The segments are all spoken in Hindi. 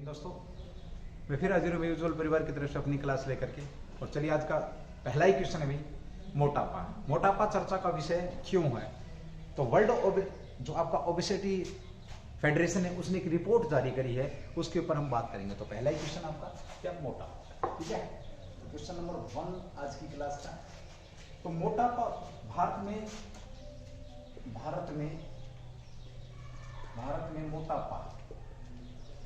दोस्तों, मैं फिर हाजिर हूँ उज्ज्वल परिवार की तरफ से अपनी क्लास लेकर के। और चलिए आज का पहला ही क्वेश्चन है भाई, मोटापा। मोटापा चर्चा का विषय क्यों है? तो वर्ल्ड जो आपका ओबेसिटी फेडरेशन है उसने एक रिपोर्ट जारी करी है, उसके ऊपर हम बात करेंगे। तो पहला ही क्वेश्चन आपका क्या, मोटापा। ठीक है, तो क्वेश्चन नंबर 1 आज की क्लास का। तो मोटापा भारत में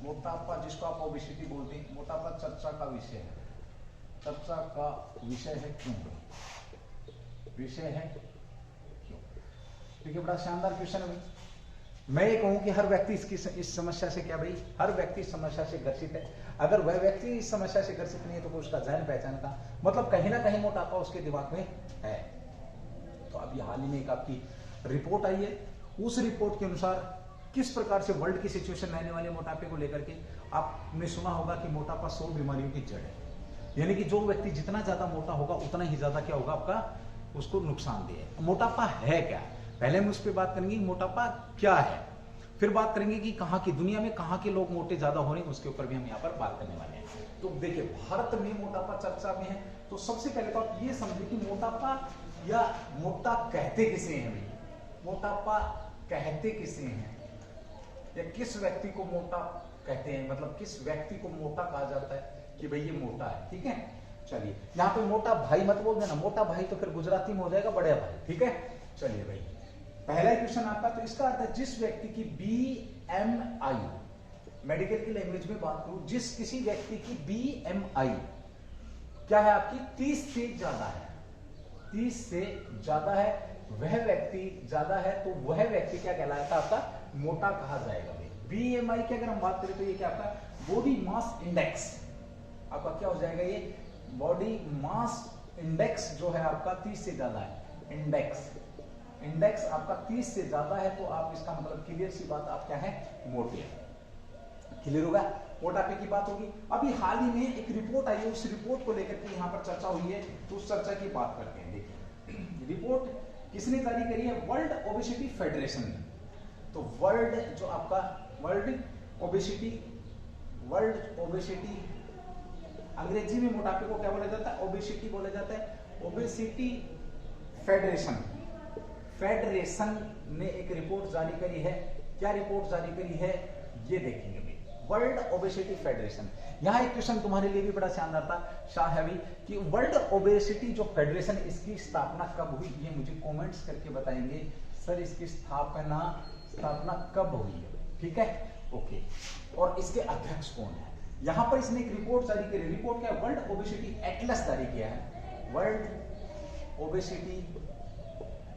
मोटापा जिसको आप ओबेसिटी बोलते हैं, मोटापा चर्चा का विषय है। चर्चा का विषय है क्यों? विषय है क्यों? ठीक है, बड़ा शानदार क्वेश्चन है भाई। मैं ये कहूं कि हर व्यक्ति इस समस्या से क्या भाई, हर व्यक्ति इस समस्या से ग्रसित है। अगर वह व्यक्ति इस समस्या से ग्रसित नहीं है तो उसका जान पहचान का मतलब कहीं ना कहीं मोटापा उसके दिमाग में है। तो अभी हाल ही में एक आपकी रिपोर्ट आई है, उस रिपोर्ट के अनुसार किस प्रकार से वर्ल्ड की सिचुएशन रहने वाले मोटापे को लेकर के आपने सुना होगा कि मोटापा 100 बीमारियों की जड़ है। यानी कि जो व्यक्ति जितना ज्यादा मोटा होगा उतना ही ज्यादा क्या होगा, आपका उसको नुकसानदेह है। मोटापा है क्या? पहले हम उस पर बात करेंगे मोटापा क्या है, फिर बात करेंगे कि कहाँ की दुनिया में कहाँ के लोग मोटे ज्यादा हो रहे हैं, उसके ऊपर भी हम यहाँ पर बात करने वाले हैं। तो देखिए, भारत में मोटापा चर्चा में है। तो सबसे पहले तो आप ये समझे कि मोटापा या मोटा कहते किसे हैं भाई, मोटापा कहते किसे हैं या किस व्यक्ति को मोटा कहते हैं, मतलब किस व्यक्ति को मोटा कहा जाता है कि भाई ये मोटा है। ठीक है, चलिए यहाँ पे मोटा भाई मत बोल देना, मोटा भाई तो फिर गुजराती में हो जाएगा बड़े भाई। ठीक है, चलिए भाई पहला क्वेश्चन आपका। तो इसका अर्थ है जिस व्यक्ति की BMI, मेडिकल की लैंग्वेज में बात करूं, जिस किसी व्यक्ति की BMI क्या है आपकी 30 से ज्यादा है, 30 से ज्यादा है, वह व्यक्ति ज्यादा है तो वह व्यक्ति क्या कहलाता है, आपका मोटा कहा जाएगा। BMI की अगर हम बात करें तो ये क्या आपका बॉडी मास इंडेक्स, आपका क्या हो जाएगा, ये बॉडी मास इंडेक्स जो है आपका 30 से ज्यादा है। इंडेक्स आपका 30 से ज्यादा है तो आप इसका मतलब क्लियर सी बात, आप क्या है, मोटे हैं। क्लियर होगा, मोटापे की बात होगी। अभी हाल ही में एक रिपोर्ट आई है, उस रिपोर्ट को लेकर के यहाँ पर चर्चा हुई है, तो उस चर्चा की बात करते हैं। देखिए रिपोर्ट किसने जारी करी है, वर्ल्ड ओबेसिटी फेडरेशन ने। तो वर्ल्ड जो आपका वर्ल्ड ओबेसिटी अंग्रेजी में मोटापे को क्या बोला जाता है, ओबेसिटी बोला जाता है। ओबेसिटी फेडरेशन ने एक रिपोर्ट जारी करी है। क्या रिपोर्ट जारी करी है ये देखेंगे भाई, वर्ल्ड ओबेसिटी फेडरेशन। यहाँ एक क्वेश्चन तुम्हारे लिए भी बड़ा शानदार था शाह है कि वर्ल्ड ओबेसिटी जो फेडरेशन, इसकी स्थापना कब हुई, ये मुझे कमेंट्स करके बताएंगे सर इसकी स्थापना कब हुई है। ठीक है, ओके। और इसके अध्यक्ष कौन है? यहां पर इसने एक रिपोर्ट जारी की। रिपोर्ट क्या है, वर्ल्ड ओबेसिटी एटलस जारी किया है। वर्ल्ड ओबेसिटी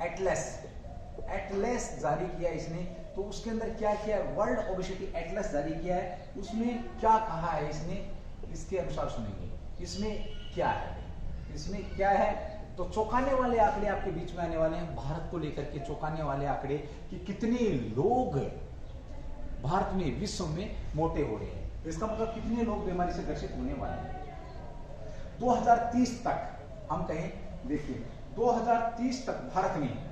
एटलस जारी किया इसने। तो उसके अंदर क्या किया है, वर्ल्ड ओबेसिटी एटलस जारी किया है। उसमें क्या कहा है इसने, इसके अनुसार सुनेंगे इसमें क्या है। तो चौंकाने वाले आंकड़े आपके बीच में आने वाले हैं, भारत को लेकर के चौंकाने वाले आंकड़े कि कितने लोग भारत में, विश्व में मोटे हो रहे हैं। तो इसका मतलब कितने लोग बीमारी से ग्रसित होने वाले हैं। 2030 तक हम कहें, देखिए 2030 तक भारत में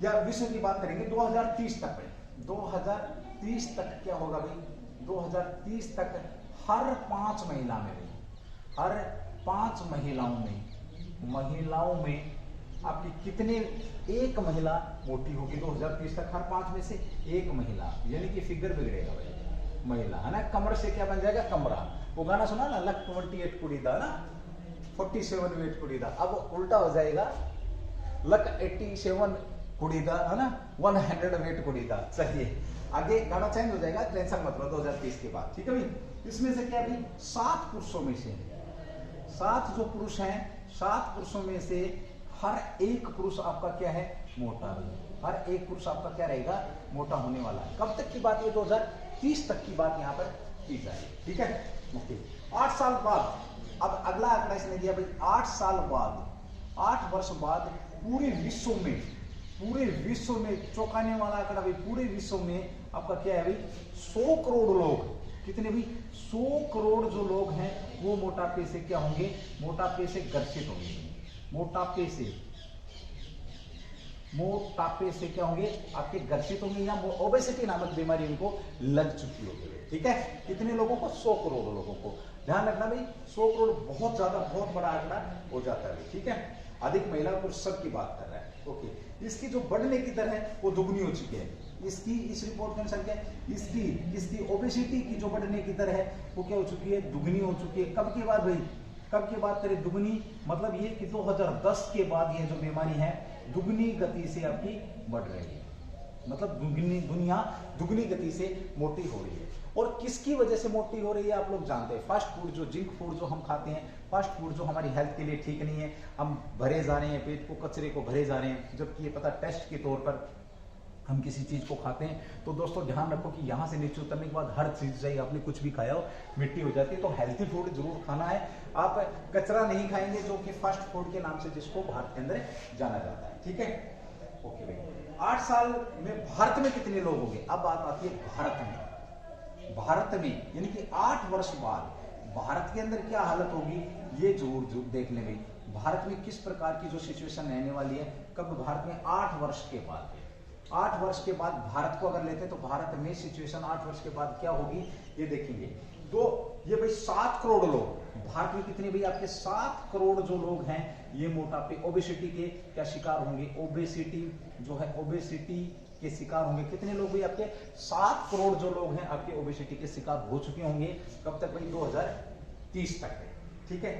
या विश्व की बात करेंगे 2030 तक क्या होगा भाई, 2030 तक हर 5 महिला में भी, हर 5 महिलाओं में आपकी कितने, एक महिला मोटी होगी 2030 तक, हर 5 में से एक महिला। यानी कि फिगर बिगड़ेगा भाई, महिला है ना। कमर से क्या बन जाएगा, कमरा। वो गाना सुना ना, लक 28 कुड़ी दा ना 47 वेट कुड़ी दा। अब उल्टा हो जाएगा, लक 87 कुड़ी दा है ना, 100 वेट कुड़ी दा। चलिए आगे गाना चेंज हो जाएगा, टेंशन मत लो 2030 के बाद। ठीक है भाई, इसमें से क्या भाई 7 पुरुषों में से 7 जो पुरुष हैं, 7 पुरुषों में से हर एक पुरुष आपका क्या है, मोटा है। हर एक पुरुष आपका क्या रहेगा, मोटा होने वाला है। कब तक की बात है, 2030 तक की बात यहाँ पर की जाएगी। ठीक है, ओके। 8 साल बाद, अब अगला आंकड़ा इसने दिया भाई, 8 साल बाद, 8 वर्ष बाद पूरे विश्व में चौंकाने वाला आंकड़ा भाई, पूरे विश्व में आपका क्या है भाई, 100 करोड़ लोग, कितने भी 100 करोड़ जो लोग हैं वो मोटापे से क्या होंगे, मोटापे से ग्रसित होंगे। मोटापे से मोटापे से क्या होंगे, आपके ग्रसित होंगे या ओबेसिटी नामक बीमारी उनको लग चुकी होगी। ठीक है, कितने लोगों को, 100 करोड़ लोगों को। ध्यान रखना भाई, 100 करोड़ बहुत ज्यादा, बहुत बड़ा आंकड़ा हो जाता है। ठीक है, अधिक महिला पुरुष सब की बात कर रहा है। ओके, इसकी जो बढ़ने की दर है वो दुगनी हो चुकी है। इसकी, इस रिपोर्ट के अनुसार क्या है, इसकी ओबेसिटी की जो बढ़ने की दर है वो क्या हो चुकी है, दुगनी हो चुकी है। कब की बात भाई, कब की बात करें, दुगनी, मतलब ये कि 2010 के बाद ये जो बीमारी है दुगनी गति से आपकी बढ़ रही है। मतलब दुनिया दुगनी गति से मोटी हो रही है। और किसकी वजह से मोटी हो रही है आप लोग जानते हैं, फास्ट फूड, जो जिंक फूड जो हम खाते हैं, फास्ट फूड जो हमारी हेल्थ के लिए ठीक नहीं है, हम भरे जा रहे हैं, पेट को, कचरे को भरे जा रहे हैं, जबकि ये पता टेस्ट के तौर पर हम किसी चीज को खाते हैं। तो दोस्तों ध्यान रखो कि यहाँ से नीचे उतरने के बाद हर चीज चाहिए, आपने कुछ भी खाया हो मिट्टी हो जाती है। तो हेल्थी फूड जरूर खाना है, आप कचरा नहीं खाएंगे, जो कि फास्ट फूड के नाम से जिसको भारत के अंदर जाना जाता है। ठीक है, ओके भाई। 8 साल में भारत में कितने लोग होंगे, अब बात आती है भारत में। भारत में यानी कि 8 वर्ष बाद भारत के अंदर क्या हालत होगी, ये जरूर देख लें भाई। भारत में किस प्रकार की जो सिचुएशन रहने वाली है, कब, भारत में 8 वर्ष के बाद, 8 वर्ष के बाद भारत को अगर लेते हैं तो भारत में सिचुएशन 8 वर्ष के बाद क्या होगी, ये देखेंगे। तो ये भाई 7 करोड़ लोग, भारत में कितने भाई, आपके 7 करोड़ जो लोग हैं ये मोटापे, ओबेसिटी के क्या शिकार होंगे, ओबेसिटी जो है, ओबेसिटी के शिकार होंगे। कितने लोग भाई, आपके 7 करोड़ जो लोग हैं आपके ओबेसिटी के शिकार हो चुके होंगे। कब तक भाई, 2030 तक। ठीक है,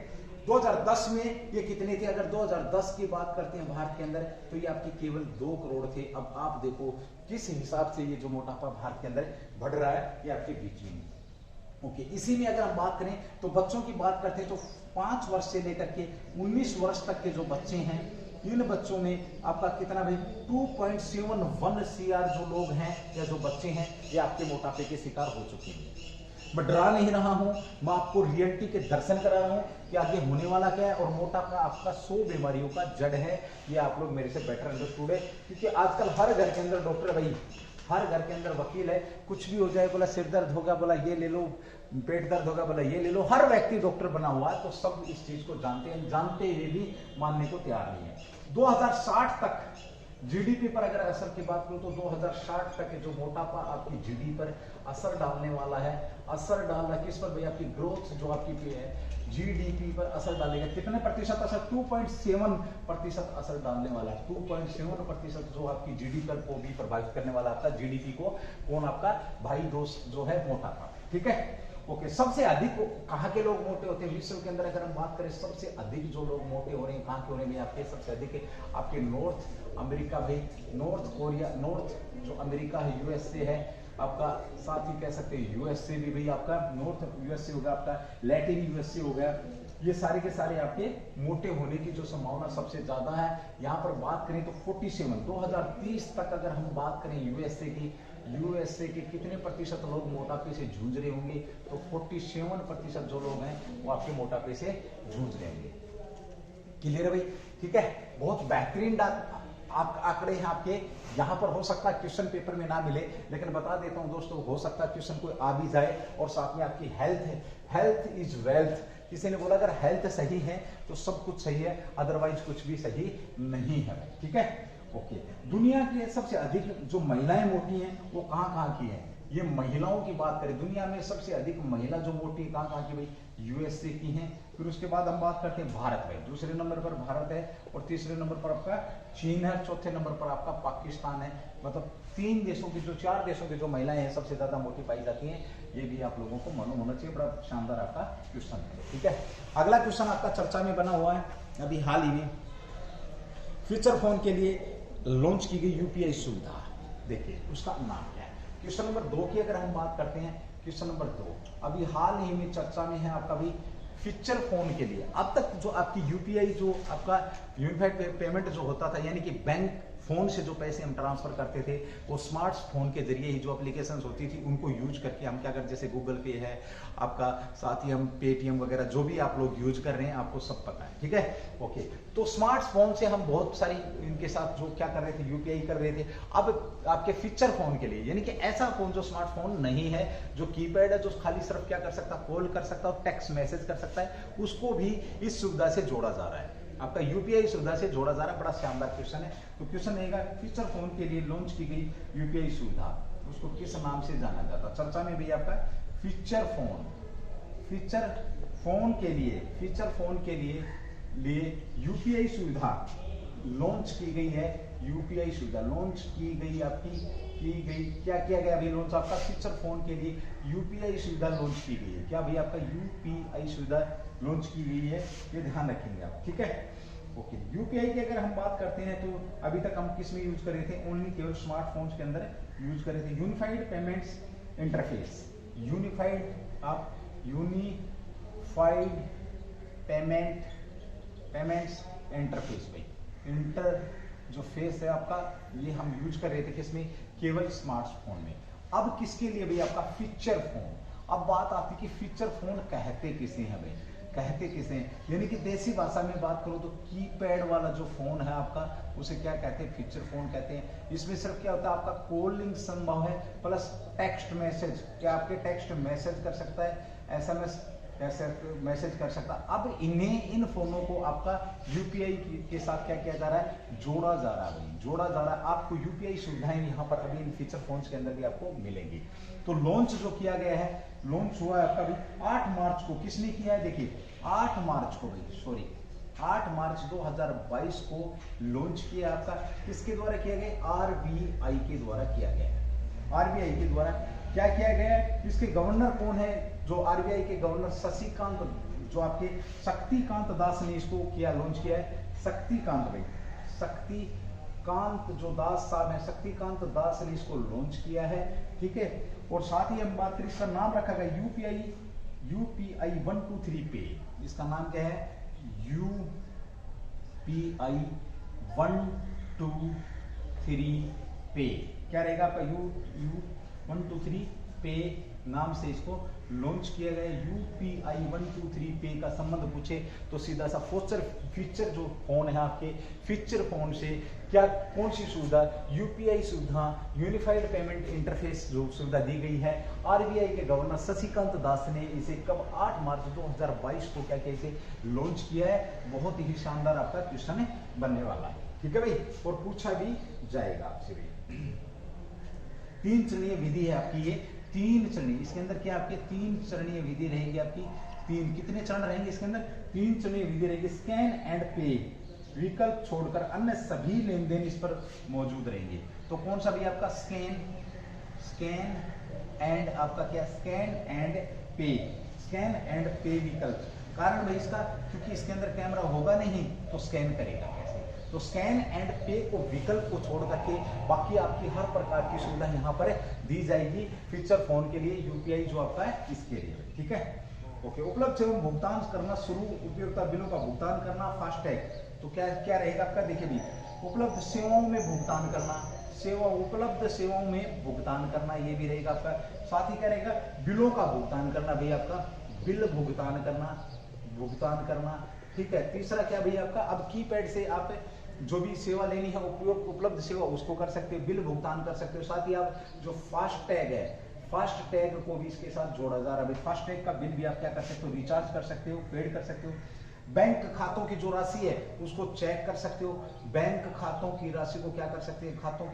2010 में ये कितने थे, अगर 2010 की बात करते हैं भारत के अंदर, तो ये आपके केवल 2 करोड़ थे। अब आप देखो किस हिसाब से ये जो मोटापा भारत के अंदर बढ़ रहा है, ये आपके बीच में। ओके, इसी में अगर हम बात करें तो बच्चों की बात करते हैं तो 5 वर्ष से लेकर के 19 वर्ष तक के जो बच्चे हैं, इन बच्चों में आपका कितना भाई, 2.71 CR जो लोग हैं या जो बच्चे हैं, ये आपके मोटापे के शिकार हो चुके हैं। मैं डरा नहीं रहा हूं, मैं आपको रियलिटी के दर्शन करा रहा हूं कि आगे होने वाला क्या है। और मोटापा आपका 100 बीमारियों का जड़ है, ये आप लोग मेरे से बेटर अंडरस्टूड है। क्योंकि आजकल हर घर के अंदर डॉक्टर भाई, हर घर के अंदर वकील है, कुछ भी हो जाए, बोला सिर दर्द होगा, बोला ये ले लो, पेट दर्द होगा, बोला ये ले लो, हर व्यक्ति डॉक्टर बना हुआ है। तो सब इस चीज को जानते हैं, जानते हुए भी मानने को तैयार नहीं है। 2060 तक जीडीपी पर अगर असर की बात करूं तो 2060 तक जो मोटापा आपकी जीडीपी पर असर डालने वाला है, असर डाल रहा है किस पर भाई, आपकी ग्रोथ जो आपकी है जीडीपी पर असर डालेगा। कितने प्रतिशत असर, 2.7% असर डालने वाला है। 2.7% जो आपकी जीडीपी पर को भी प्रभावित करने वाला आपका जीडीपी को, कौन, आपका भाई दोस्त जो है मोटापा। ठीक है, ओके। सबसे अधिक कहाँ के लोग मोटे होते हैं विश्व के अंदर, अगर हम बात करें सबसे अधिक जो लोग मोटे हो रहे हैं, कहाँ के हो रहे हैं आपके, सबसे अधिक आपके नॉर्थ अमेरिका भाई, नॉर्थ कोरिया, नॉर्थ जो अमेरिका है, यूएसए है आपका, साथ ही कह सकते हैं यूएसए भी भाई आपका, नॉर्थ यूएसए हो गया आपका, लैटिन यूएसए हो गया, ये सारे के सारे आपके मोटे होने की जो संभावना सबसे ज्यादा है। यहाँ पर बात करें तो 47, 2030 तक अगर हम बात करें यूएसए की, यूएसए के कितने प्रतिशत लोग मोटापे से जूझ रहे होंगे, तो 47% जो लोग हैं वो आपके मोटापे से जूझ रहे होंगे। क्लियर है भाई, ठीक है, बहुत बेहतरीन आप आंकड़े हैं आपके। यहाँ पर हो सकता है क्वेश्चन पेपर में ना मिले, लेकिन बता देता हूँ दोस्तों, हो सकता है क्वेश्चन कोई आ भी जाए। और साथ में आपकी हेल्थ है, हेल्थ इज वेल्थ। किसी ने बोला अगर हेल्थ सही है तो सब कुछ सही है, अदरवाइज कुछ भी सही नहीं है। ठीक है, ओके। दुनिया की सबसे अधिक जो महिलाएं मोटी हैं वो कहाँ की हैं, ये महिलाओं की बात करें, दुनिया में सबसे अधिक महिला जो मोटी कहाँ की भाई, यूएसए की हैं। फिर उसके बाद हम बात करते हैं भारत में, दूसरे नंबर पर भारत है, और तीसरे नंबर पर आपका चीन है, चौथे नंबर पर आपका पाकिस्तान है। मतलब 3 देशों की जो 4 देशों की जो महिलाएं हैं सबसे ज्यादा मोटी पाई जाती हैं। ये भी आप लोगों को मालूम होना चाहिए, बड़ा शानदार आपका क्वेश्चन है। ठीक है, अगला क्वेश्चन आपका चर्चा में बना हुआ है अभी हाल ही में, फीचर फोन के लिए लॉन्च की गई यूपीआई सुविधा, देखिए उसका नाम क्या है। क्वेश्चन नंबर 2 की अगर हम बात करते हैं, क्वेश्चन नंबर 2 अभी हाल ही में चर्चा में है आपका भी, फीचर फोन के लिए। अब तक जो आपकी यूपीआई जो आपका यूनिफाइड पेमेंट जो होता था, यानी कि बैंक फोन से जो पैसे हम ट्रांसफर करते थे, वो स्मार्टफोन के जरिए ही जो एप्लीकेशंस होती थी उनको यूज करके हम क्या करते, जैसे गूगल पे है आपका, साथ ही हम पेटीएम वगैरह जो भी आप लोग यूज कर रहे हैं आपको सब पता है। ठीक है, ओके। तो स्मार्टफोन से हम बहुत सारी इनके साथ जो क्या कर रहे थे, यूपीआई कर रहे थे। अब आपके फीचर फोन के लिए, यानी कि ऐसा फोन जो स्मार्टफोन नहीं है, जो कीपैड है, जो खाली सिर्फ क्या कर सकता, कॉल कर सकता है, टेक्स्ट मैसेज कर सकता है, उसको भी इस सुविधा से जोड़ा जा रहा है। आपका यूपीआई सुविधा से जोड़ा जा रहा है। बड़ा शानदार क्वेश्चन है। तो क्वेश्चन रहेगा फीचर फोन के लिए लॉन्च की गई यूपीआई सुविधा उसको किस नाम से जाना जाता है। चर्चा में भी आपका फीचर फोन के लिए यूपीआई सुविधा लॉन्च की गई है। यूपीआई सुविधा लॉन्च की गई क्या किया गया अभी लॉन्च आपका फीचर फोन के लिए यूपीआई सुविधा लॉन्च की गई है। क्या भाई आपका यूपीआई सुविधा लॉन्च की गई है, ये ध्यान रखेंगे आप, ठीक है। ओके, यूपीआई की अगर हम बात करते हैं तो अभी तक हम किस में यूज कर रहे थे, ओनली केवल स्मार्टफोन्स के अंदर यूज कर रहे थे। Unified payments interface, unified payments interface भाई, इंटर जो फेस है आपका ये हम यूज कर रहे थे किसमें, केवल स्मार्टफोन में। अब किसके लिए भाई आपका फीचर फोन। अब बात आती है कि फीचर फोन कहते किसे हैं भाई, कहते किसे हैं, यानी कि देसी भाषा में बात करो तो कीपैड वाला जो फोन है आपका उसे क्या कहते हैं, फीचर फोन कहते हैं। इसमें सिर्फ क्या होता है आपका कॉलिंग संभव है प्लस टेक्स्ट मैसेज, क्या आपके टेक्स्ट मैसेज कर सकता है, एसएमएस मैसेज कर सकता। अब इन फोनों को आपका यूपीआई के साथ क्या किया जा रहा है, जोड़ा जा रहा है, जोड़ा जा रहा है। आपको यूपीआई सुविधाएं यहाँ पर अभी इन फीचर फोन्स के अंदर भी आपको मिलेंगी। तो लॉन्च जो किया गया है, लॉन्च हुआ है आपका भी 8 मार्च को। किसने किया है, देखिए 8 मार्च को भाई, सॉरी 8 मार्च 2022 को लॉन्च किया आपका। किसके द्वारा किया गया, आरबीआई के द्वारा किया गया है। आरबीआई के द्वारा क्या किया गया है, इसके गवर्नर कौन है, जो आरबीआई के गवर्नर शशिकांत, जो आपके शक्तिकांत दास ने इसको किया, लॉन्च किया है। शक्तिकांत भाई, शक्तिकांत जो दास साहब है, शक्तिकांत दास ने इसको लॉन्च किया है, ठीक है। और साथ ही हम बात करें, इसका नाम रखा गया यूपीआई 123 पे। इसका नाम क्या है, यूपीआई 123 पे। क्या रहेगा आपका, यू 123 पे नाम से इसको लॉन्च किया गया। यूपीआई 123 पे का संबंध पूछे तो सीधा सा फीचर जो फोन है आपके, फीचर फोन से क्या कौन सी सुविधा, यूपीआई सुविधा, यूनिफाइड पेमेंट इंटरफेस जो सुविधा दी गई है। आरबीआई के गवर्नर शशिकांत दास ने इसे कब, 8 मार्च 2022 को क्या किया, इसे लॉन्च किया है। बहुत ही शानदार आपका क्वेश्चन बनने वाला है, ठीक है भाई, और पूछा भी जाएगा आपसे भी। 3 चरणीय विधि है आपकी, ये 3 चरणीय, इसके अंदर क्या आपके 3 चरणीय विधि रहेगी आपकी। 3 कितने चरण रहेंगे इसके अंदर, 3 चरणीय विधि रहेगी। स्कैन एंड पे विकल्प छोड़कर अन्य सभी लेन देन इस पर मौजूद रहेंगे। तो कौन सा भी आपका, स्कैन एंड आपका क्या, स्कैन एंड पे विकल्प। कारण भाई इसका, क्योंकि इसके अंदर कैमरा होगा नहीं तो स्कैन करेगा कैसे। तो स्कैन एंड पे को विकल्प को छोड़ करके बाकी आपकी हर प्रकार की सुविधा यहाँ पर दी जाएगी फीचर फोन के लिए, यूपीआई जो आपका है इसके लिए, ठीक है। ओके, उपलब्ध सेवा भुगतान करना शुरू, उपयोगिता बिलों का भुगतान करना, फास्टैग। तो क्या क्या रहेगा आपका, देखिए भी उपलब्ध सेवाओं में भुगतान करना, उपलब्ध सेवाओं में भुगतान करना, ये भी रहेगा आपका। साथ ही क्या रहेगा, बिलों का भुगतान करना भाई, आपका बिल भुगतान करना, ठीक है। तीसरा क्या भाई आपका, अब कीपैड से आप जो भी सेवा लेनी है, उपलब्ध सेवा उसको कर सकते हो, बिल भुगतान कर सकते हो। साथ ही आप जो फास्टैग है, फास्टैग को भी इसके साथ जोड़ा जा रहा है। फास्टैग का बिल भी आप क्या कर सकते हो, रिचार्ज कर सकते हो, पेड कर सकते हो। बैंक खातों की जो राशि है उसको चेक कर सकते हो। बैंक खातों की राशि को क्या कर सकते हैं, खातों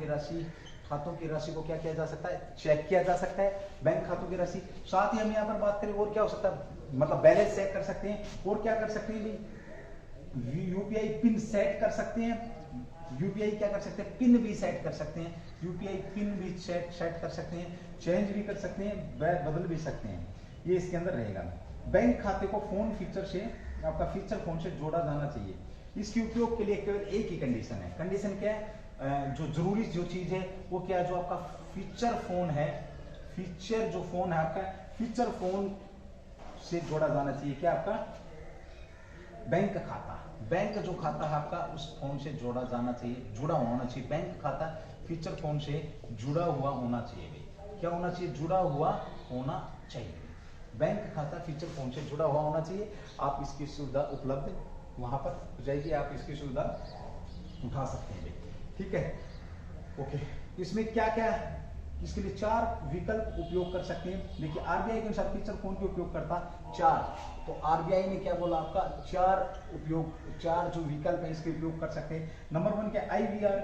की राशि को क्या किया जा सकता है, चेक किया जा सकता है, बैंक खातों की राशि। साथ ही हम यहाँ पर बात करें और क्या हो सकता है, मतलब बैलेंस चेक कर सकते हैं। और क्या कर सकते हैं, यूपीआई पिन सेट कर सकते हैं। यूपीआई क्या कर सकते हैं, पिन भी सेट कर सकते हैं। यूपीआई पिन भी सेट कर सकते हैं, चेंज भी कर सकते हैं, बदल भी सकते हैं। ये इसके अंदर रहेगा। बैंक खाते को फोन फीचर से, आपका फीचर फोन से जोड़ा जाना चाहिए। इसके उपयोग के लिए केवल एक ही कंडीशन है। कंडीशन क्या है, जो जरूरी जो चीज है वो क्या है, जो आपका फीचर फोन है, फीचर जो फोन है आपका, फीचर फोन से जोड़ा जाना चाहिए। क्या आपका बैंक खाता, बैंक जो खाता है आपका उस फोन से जोड़ा जाना चाहिए, जुड़ा होना चाहिए। बैंक खाता फीचर फोन से जुड़ा हुआ होना चाहिए। क्या होना चाहिए, जुड़ा हुआ होना चाहिए। बैंक खाता फीचर फोन से जुड़ा हुआ होना चाहिए। आप इसकी सुविधा उपलब्ध वहां पर हो जाएगी, आप इसकी सुविधा उठा सकते हैं, ठीक है। ओके, इसमें क्या क्या इसके लिए 4 विकल्प उपयोग कर सकते हैं। देखिए आरबीआई के अनुसार फीचर फोन के उपयोग करता 4, तो आरबीआई ने क्या बोला आपका 4 जो विकल्प है इसके उपयोग कर सकते हैं। नंबर 1 क्या IVR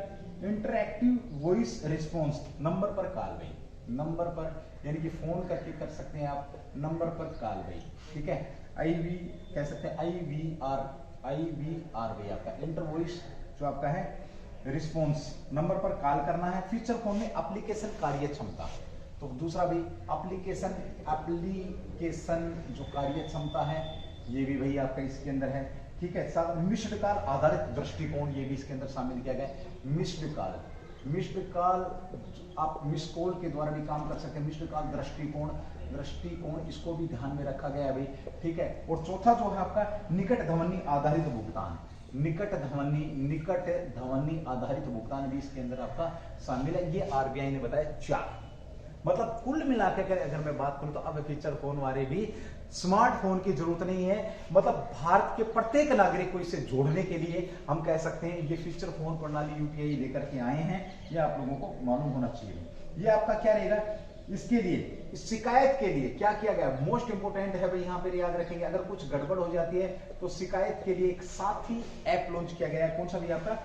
interactive voice response, number पर कॉल भाई, नंबर पर यानी कि फोन करके कर सकते हैं आप, नंबर पर कॉल भाई, ठीक है। IV कह सकते हैं IVR भाई आपका इंटर वॉइस जो आपका है रिस्पॉन्स, नंबर पर कॉल करना है। फीचर फोन में एप्लीकेशन कार्य क्षमता, तो दूसरा भी एप्लीकेशन जो कार्य क्षमता है ये भी भाई आपका इसके अंदर है, ठीक है। साथ मिस्ड कॉल आधारित दृष्टिकोण ये भी इसके अंदर शामिल किया गया है। मिस्ड कॉल आप मिस कॉल के द्वारा भी काम कर सकते हैं। मिस्ड कॉल दृष्टिकोण इसको भी ध्यान में रखा गया है भाई, ठीक है। और चौथा जो है आपका निकट ध्वनि आधारित भुगतान, निकट ध्वनि आधारित भुगतान भी इसके अंदर आपका शामिल है। ये आरबीआई ने बताया 4। मतलब कुल मिलाकर अगर मैं बात करूं तो अब फीचर फोन वाले भी स्मार्टफोन की जरूरत नहीं है, मतलब भारत के प्रत्येक नागरिक को इसे जोड़ने के लिए हम कह सकते हैं ये फीचर फोन प्रणाली यूपीआई लेकर के आए हैं, ये आप लोगों को मालूम होना चाहिए। ये आपका क्या रहेगा, इसके लिए शिकायत के लिए क्या किया गया, मोस्ट इंपोर्टेंट है भाई यहाँ पे याद रखेंगे, अगर कुछ गड़बड़ हो जाती है तो शिकायत के लिए एक साथी ऐप लॉन्च किया गया है। कौन सा भी आपका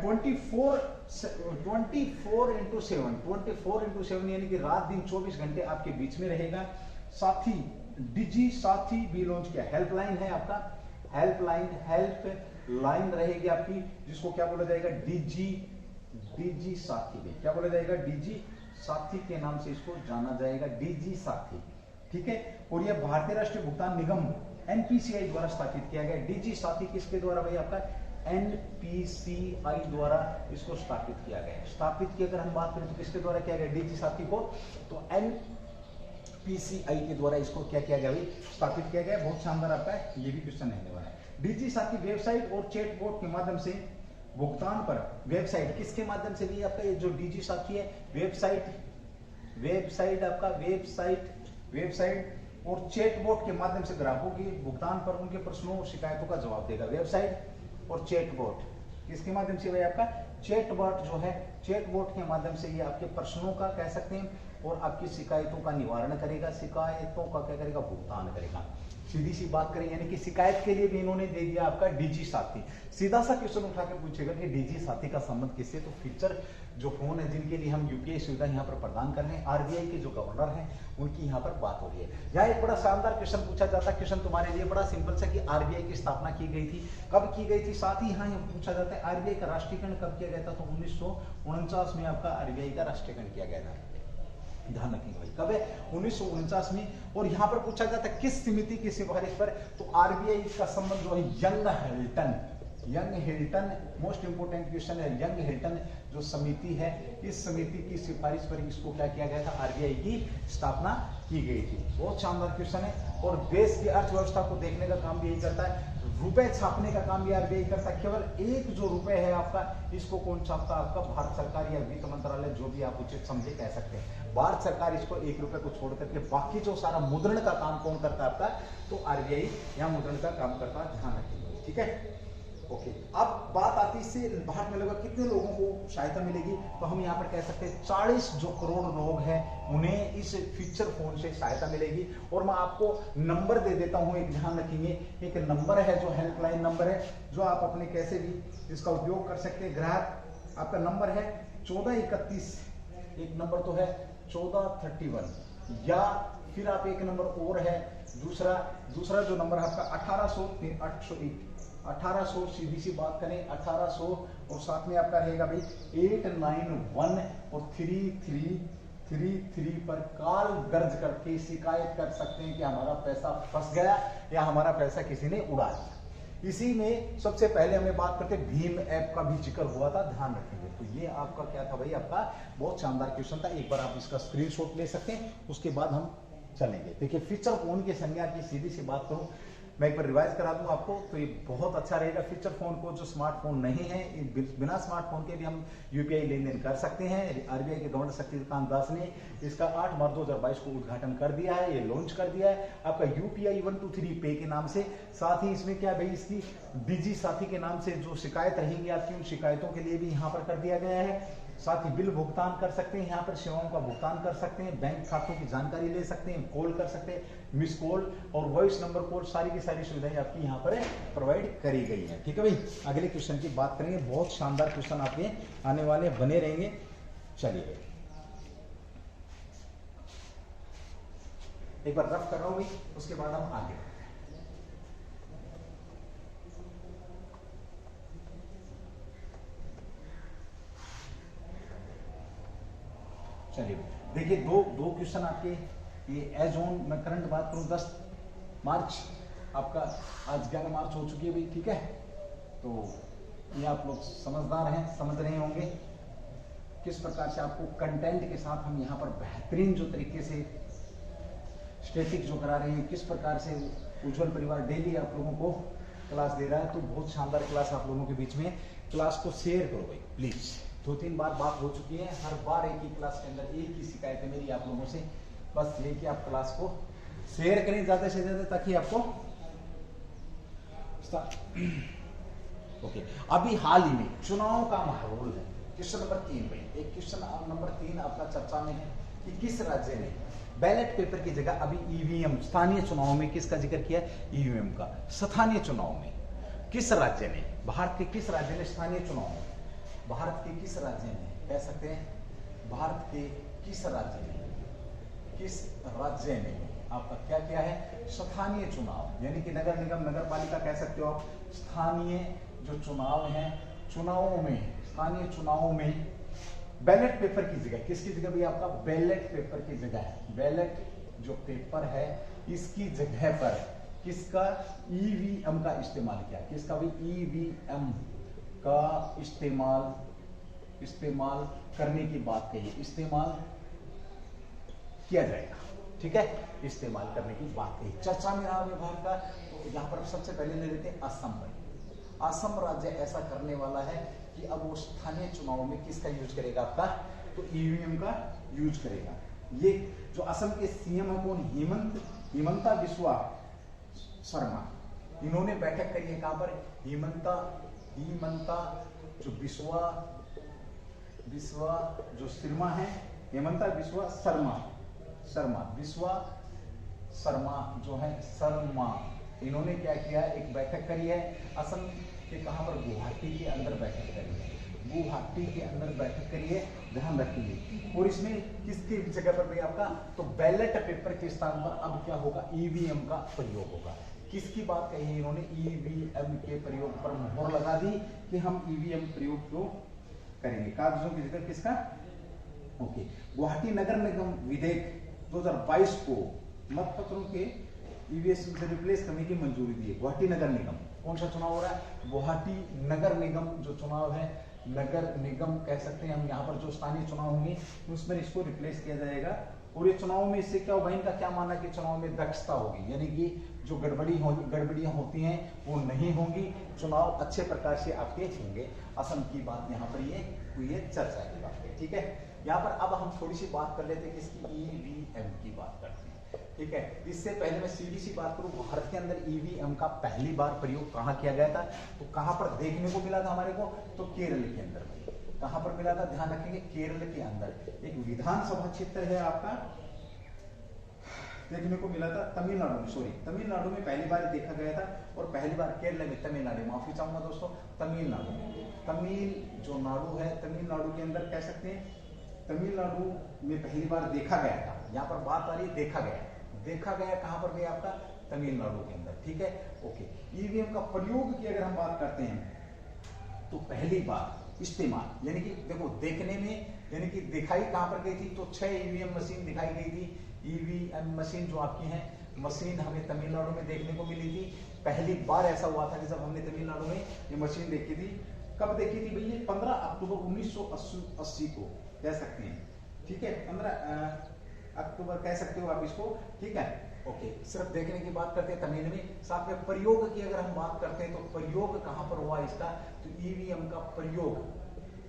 24/7 यानी कि रात दिन 24 घंटे आपके बीच में रहेगा। साथी डिजी साथी भी लॉन्च किया। हेल्पलाइन है आपका, हेल्पलाइन रहेगी आपकी, जिसको क्या बोला जाएगा डीजी साथी भी क्या बोला जाएगा, डीजी साथी के नाम से इसको जाना जाएगा, डीजी साथी, ठीक है। और यह भारतीय राष्ट्रीय भुगतान निगम एनपीसीआई द्वारा स्थापित किया गया। डीजी साथी किसके द्वारा भाई आपका एनपीसीआई द्वारा इसको स्थापित किया गया। स्थापित की अगर हम बात करें तो किसके द्वारा किया गया डीजी साथी को, तो एनपीसीआई के द्वारा इसको क्या किया गया भाई स्थापित किया गया। बहुत शानदार आपका है, ये भी क्वेश्चन रहने वाला है। डीजी साथी वेबसाइट और चैटबॉट के माध्यम से भुगतान पर, वेबसाइट किसके माध्यम से भी आपका ये जो डीजी साथी है वेबसाइट आपका वेबसाइट और चैटबॉट के माध्यम से ग्राहकों की भुगतान पर उनके प्रश्नों और शिकायतों का जवाब देगा। वेबसाइट और चैटबॉट किसके माध्यम से भाई आपका चैटबॉट जो है, चैटबॉट के माध्यम से ये आपके प्रश्नों का कह सकते हैं और आपकी शिकायतों का निवारण करेगा, शिकायतों का क्या करेगा भुगतान करेगा। सीधी सी बात करें यानी कि शिकायत के लिए भी इन्होंने दे दिया आपका डीजी साथी। सीधा सा क्वेश्चन उठा के पूछेगा कि डीजी साथी का संबंध किससे, तो फीचर जो फोन है जिनके लिए हम यूपीआई सुविधा यहाँ पर प्रदान कर रहे हैं, आरबीआई के जो गवर्नर हैं उनकी यहाँ पर बात हो रही है। यहाँ एक बड़ा शानदार क्वेश्चन पूछा जाता है, क्वेश्चन तुम्हारे लिए बड़ा सिंपल सा कि आरबीआई की स्थापना की गई थी, कब की गई थी, साथ ही यहाँ पूछा जाता है आरबीआई का राष्ट्रीयकरण कब किया गया था, तो 1949 में आपका आरबीआई का राष्ट्रीयकरण किया गया था। ध्यान रखेंगे भाई कब है 1949 में। और यहाँ पर पूछा जाता है किस समिति की सिफारिश पर, तो आरबीआई का संबंध जो है young Hilton most important question है, यंग हिल्टन जो समिति है इस समिति की सिफारिश पर इसको क्या किया गया था, आरबीआई की स्थापना की गई थी। बहुत शानदार क्वेश्चन है। और देश की अर्थव्यवस्था को देखने का काम भी यही करता है, रुपए छापने का काम भी आरबीआई करता है। केवल एक जो रुपए है आपका इसको कौन छापता है, आपका भारत सरकार या वित्त मंत्रालय, जो भी आप उचित समझे कह सकते हैं। भारत सरकार इसको 1 रुपए को छोड़ करके बाकी जो सारा मुद्रण का काम कौन करता है आपका, तो आरबीआई यहाँ मुद्रण का काम करता है। ध्यान रखिए, ठीक है। ओके, अब बात आती है इससे भारत में लगभग कितने लोगों को सहायता मिलेगी, तो हम यहाँ पर कह सकते हैं 40 जो करोड़ लोग हैं उन्हें इस फीचर फोन से सहायता मिलेगी। और मैं आपको नंबर दे देता हूँ, एक ध्यान रखेंगे, एक नंबर है जो हेल्पलाइन नंबर है जो आप अपने कैसे भी इसका उपयोग कर सकते हैं। ग्राहक आपका नंबर है 1431, एक नंबर तो है 1431, या फिर आप एक नंबर और है दूसरा जो नंबर है आपका 1800 सीधी सी बात करें 1800, और साथ में आपका रहेगा भाई 891 और 3333 पर कॉल दर्ज करके शिकायत कर सकते हैं कि हमारा पैसा फंस गया या हमारा पैसा किसी ने उड़ा दिया। इसी में सबसे पहले हमें बात करते भीम ऐप का भी जिक्र हुआ था, ध्यान रखेंगे। तो ये आपका क्या था भाई, आपका बहुत शानदार क्वेश्चन था, एक बार आप इसका स्क्रीनशॉट ले सकते हैं, उसके बाद हम चलेंगे। देखिए फीचर फोन की संज्ञा की सीधी सी बात करूं, मैं एक बार रिवाइज करा दूं आपको, तो ये बहुत अच्छा रहेगा। फीचर फोन को जो स्मार्टफोन नहीं है, बिना स्मार्टफोन के भी हम यूपीआई लेन देन कर सकते हैं। आरबीआई के गवर्नर शक्तिकांत दास ने इसका 8 मार्च 2022 को उद्घाटन कर दिया है, ये लॉन्च कर दिया है आपका यूपीआई 123 पे के नाम से। साथ ही इसमें क्या भाई, इसकी डीजी साथी के नाम से जो शिकायत रहेंगी आपकी, उन शिकायतों के लिए भी यहाँ पर कर दिया गया है। साथ ही बिल भुगतान कर सकते हैं, यहाँ पर सेवाओं का भुगतान कर सकते हैं, बैंक खातों की जानकारी ले सकते हैं, कॉल कर सकते हैं, मिस कॉल और वॉइस नंबर कॉल, सारी की सारी सुविधाएं आपकी यहाँ पर प्रोवाइड करी गई है। ठीक है भाई, अगले क्वेश्चन की बात करेंगे। बहुत शानदार क्वेश्चन आपके आने वाले बने रहेंगे। चलिए एक बार रफ कर रहा हूं भाई, उसके बाद हम आगे। चलिए देखिए, दो क्वेश्चन आपके ये एज ऑन, मैं करंट बात करूं 10 मार्च आपका, आज 11 मार्च हो चुकी है भाई। ठीक है, तो ये आप लोग समझदार हैं, समझ रहे होंगे किस प्रकार से आपको कंटेंट के साथ हम यहाँ पर बेहतरीन जो तरीके से स्टैटिक जो करा रहे हैं, किस प्रकार से उज्जवल परिवार डेली आप लोगों को क्लास दे रहा है। तो बहुत शानदार क्लास आप लोगों के बीच में, क्लास को शेयर करो भाई प्लीज। 2-3 बार बात हो चुकी है, हर बार एक ही क्लास के अंदर एक ही शिकायत है मेरी आप लोगों से, बस लेके आप क्लास को शेयर करें ज्यादा से ज्यादा, ताकि आपको ओके। अभी हाल ही में चुनाव का माहौल है। क्वेश्चन नंबर 3 भाई, एक क्वेश्चन नंबर 3 आपका चर्चा में है कि किस राज्य ने बैलेट पेपर की जगह अभी ईवीएम, स्थानीय चुनाव में किसका जिक्र किया? ईवीएम का। स्थानीय चुनाव में किस राज्य ने, भारत के किस राज्य ने स्थानीय चुनाव में, भारत के किस राज्य ने, कह सकते हैं भारत के किस राज्य ने, किस राज्य ने आपका क्या किया है? स्थानीय चुनाव, यानी कि नगर निगम, नगर पालिका कह सकते हो आप। स्थानीय जो चुनाव है, चुनावों में, स्थानीय चुनावों में बैलेट पेपर की जगह, किसकी जगह भी आपका? बैलेट पेपर की जगह है। बैलेट जो पेपर है इसकी जगह पर किसका? ईवीएम का इस्तेमाल किया। किसका भी? ईवीएम का इस्तेमाल करने की बात कही, इस्तेमाल किया जाएगा। ठीक है, इस्तेमाल करने की बात कही, चर्चा में रहा विभाग का। तो यहाँ पर सबसे पहले ले लेते हैं असम। असम राज्य ऐसा करने वाला है कि अब वो स्थानीय चुनाव में किसका यूज करेगा आपका? तो ईवीएम का यूज करेगा। ये जो असम के सीएम है कौन? हिमंता बिस्वा शर्मा। इन्होंने बैठक करी है कहां पर? हिमंता जो बिस्वा जो शर्मा है, हिमंता बिस्वा शर्मा जो है शर्मा, इन्होंने क्या किया? एक बैठक करी है असम के, कहां पर? गुवाहाटी के अंदर बैठक करी है। गुवाहाटी के अंदर बैठक करी है, ध्यान रखिए। और इसमें किसकी जगह पर भी आपका? तो बैलेट पेपर के स्थान पर अब क्या होगा? ईवीएम का प्रयोग होगा। किसकी बात कही है इन्होंने? ईवीएम के प्रयोग पर मोहर लगा दी कि हम ईवीएम प्रयोग क्यों करेंगे। कागजों की जगह किसका? ओके। गुवाहाटी नगर निगम विधेयक 2022 को मतपत्रों के ईवीएम से रिप्लेस करने की मंजूरी दी है। गुवाहाटी नगर निगम, कौन सा चुनाव हो रहा है? गुवाहाटी नगर निगम जो चुनाव है, नगर निगम कह सकते हैं हम, यहाँ पर जो स्थानीय चुनाव होंगे उसमें इसको रिप्लेस किया जाएगा। और ये चुनाव में इससे क्या होगा? इनका क्या मानना है कि चुनाव में दक्षता होगी, यानी कि जो गड़बड़ियां होती हैं वो नहीं होंगी, चुनाव अच्छे प्रकार से आपके होंगे। असम की बात यहाँ पर ये हुई है, चर्चा की बात है। ठीक है, यहाँ पर अब हम थोड़ी सी बात कर लेते हैं किसकी? ईवीएम की बात करते हैं। ठीक है, इससे पहले मैं सीधी सी बात करूं, भारत के अंदर ईवीएम का पहली बार प्रयोग कहां किया गया था? तो कहां पर देखने को मिला था हमारे को? तो केरल के अंदर। कहां पर मिला था? ध्यान रखेंगे, केरल के अंदर एक विधानसभा क्षेत्र है आपका, देखने को मिला था तमिलनाडु में। सॉरी, तमिलनाडु में पहली बार देखा गया था, और पहली बार केरल में, तमिलनाडु, माफी चाहूंगा दोस्तों, तमिलनाडु में, तमिल जो नाडु है, तमिलनाडु के अंदर कह सकते हैं, तमिलनाडु में पहली बार देखा गया था। यहाँ पर बात आ रही है देखा गया कहां पर गया आपका? तमिलनाडु के अंदर। ठीक है, ओके। ईवीएम का प्रयोग की अगर हम बात करते हैं तो पहली बार इस्तेमाल, यानी कि देखो देखने में, यानी कि दिखाई कहां पर गई थी? तो 6 ईवीएम मशीन दिखाई गई थी। ईवीएम मशीन जो आपकी है, मशीन हमें तमिलनाडु में देखने को मिली थी। पहली बार ऐसा हुआ था कि जब हमने तमिलनाडु में ये मशीन देखी थी। कब देखी थी भैया? 15 अक्टूबर 1980 को कह सकते हैं। ठीक है, 15 अक्टूबर कह सकते हो आप इसको। ठीक है, ओके। सिर्फ देखने की बात करते हैं तमिल में। साथ में प्रयोग की अगर हम बात करते हैं तो प्रयोग कहां पर हुआ इसका? तो ईवीएम का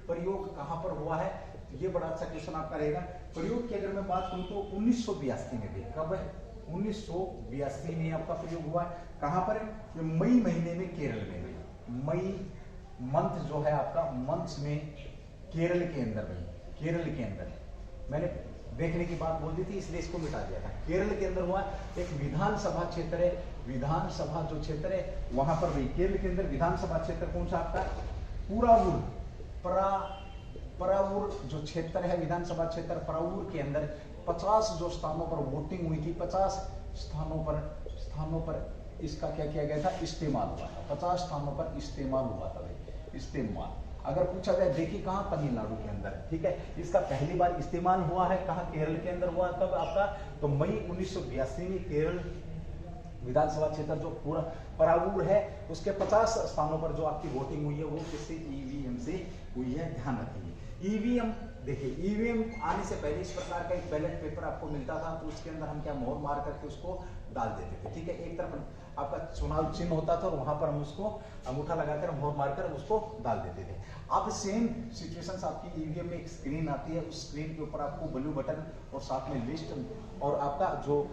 प्रयोग कहां पर हुआ है? तो ये बड़ा अच्छा क्वेश्चन आपका रहेगा। प्रयोग की अगर मैं बात करूं तो 1982 में भी। कब है? 1982 में आपका प्रयोग हुआ। कहां पर? मई महीने में केरल में। मई मंथ जो है आपका, मंथ में केरल के अंदर भाई, केरल के अंदर मैंने देखने की बात बोल दी थी इसलिए इसको मिटा दिया था। केरल के अंदर हुआ एक विधानसभा क्षेत्र है, विधानसभा जो क्षेत्र है वहां पर भाई केरल के अंदर विधानसभा क्षेत्र कौन सा आपका, पुरावूर, परावूर जो क्षेत्र है विधानसभा क्षेत्र परावूर के अंदर 50 जो स्थानों पर वोटिंग हुई थी, 50 स्थानों पर इसका क्या किया गया था, इस्तेमाल हुआ था। 50 स्थानों पर इस्तेमाल हुआ था भाई, इस्तेमाल। अगर पूछा जाए देखिए कहाँ, तमिलनाडु के अंदर, ठीक है। इसका पहली बार इस्तेमाल हुआ है कहाँ, केरल के अंदर हुआ कब आपका, तो मई 1982 में केरल विधानसभा क्षेत्र जो पूरा परावूर है उसके 50 स्थानों पर जो आपकी वोटिंग हुई है वो किससे, ईवीएम से हुई है, ध्यान रखिए। ईवीएम देखिए, ईवीएम आने से पहले इस प्रकार का एक बैलेट पेपर आपको मिलता था, तो उसके अंदर हम क्या मोहर मार करके उसको डाल देते थे, ठीक है। एक तरफ आपका चुनाव चिन्ह होता था और वहां पर हम उसको अंगूठा लगाकर मोहर मारकर उसको डाल देते थे। अब सेम सिचुएशंस आपकी ईवीएम में एक स्क्रीन आती है, उस स्क्रीन के ऊपर आपको ब्लू बटन और साथ में लिस्ट और आपका जो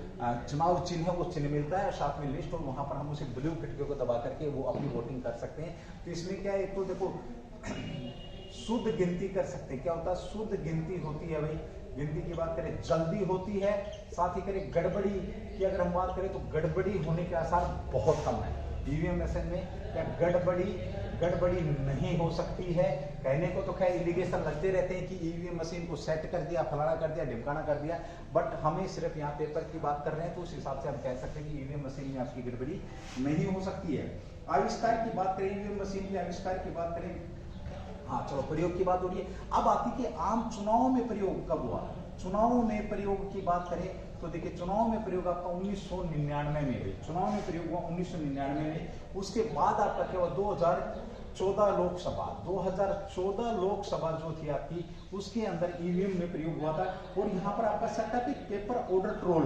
चुनाव चिन्ह है वो चिन्ह मिलता है और साथ में लिस्ट, और वहां पर हम उसे ब्लू खिड़कियों को दबा करके वो अपनी वोटिंग कर सकते हैं। तो इसमें क्या है, एक तो देखो शुद्ध गिनती कर सकते हैं। क्या होता है, शुद्ध गिनती होती है भाई, गिनती की बात करें जल्दी होती है, साथ ही करें गड़बड़ी की अगर हम बात करें तो गड़बड़ी होने के आसार बहुत कम है। ईवीएम मशीन में क्या गड़बड़ी नहीं हो सकती है। कहने को तो खैर एलिगेशन लगते रहते हैं कि ईवीएम मशीन को सेट कर दिया, फलाना कर दिया, ढिमकाना कर दिया, बट हमें सिर्फ यहाँ पेपर की बात कर रहे हैं तो उस हिसाब से हम कह सकते हैं कि ईवीएम मशीन में आपकी गड़बड़ी नहीं हो सकती है। आविष्कार की बात करें, ईवीएम मशीन के आविष्कार की बात करें, हाँ चलो प्रयोग की बात हो रही है। अब आती कि आम चुनाव में प्रयोग कब हुआ, चुनाव में प्रयोग की बात करें तो देखिए चुनाव में प्रयोग आपका 1999 में हुई, चुनाव में प्रयोग हुआ 1999 में। उसके बाद आपका क्या हुआ, 2014 लोकसभा, 2014 लोकसभा जो थी आपकी उसके अंदर ईवीएम में प्रयोग हुआ था। और यहाँ पर आपका setup paper order roll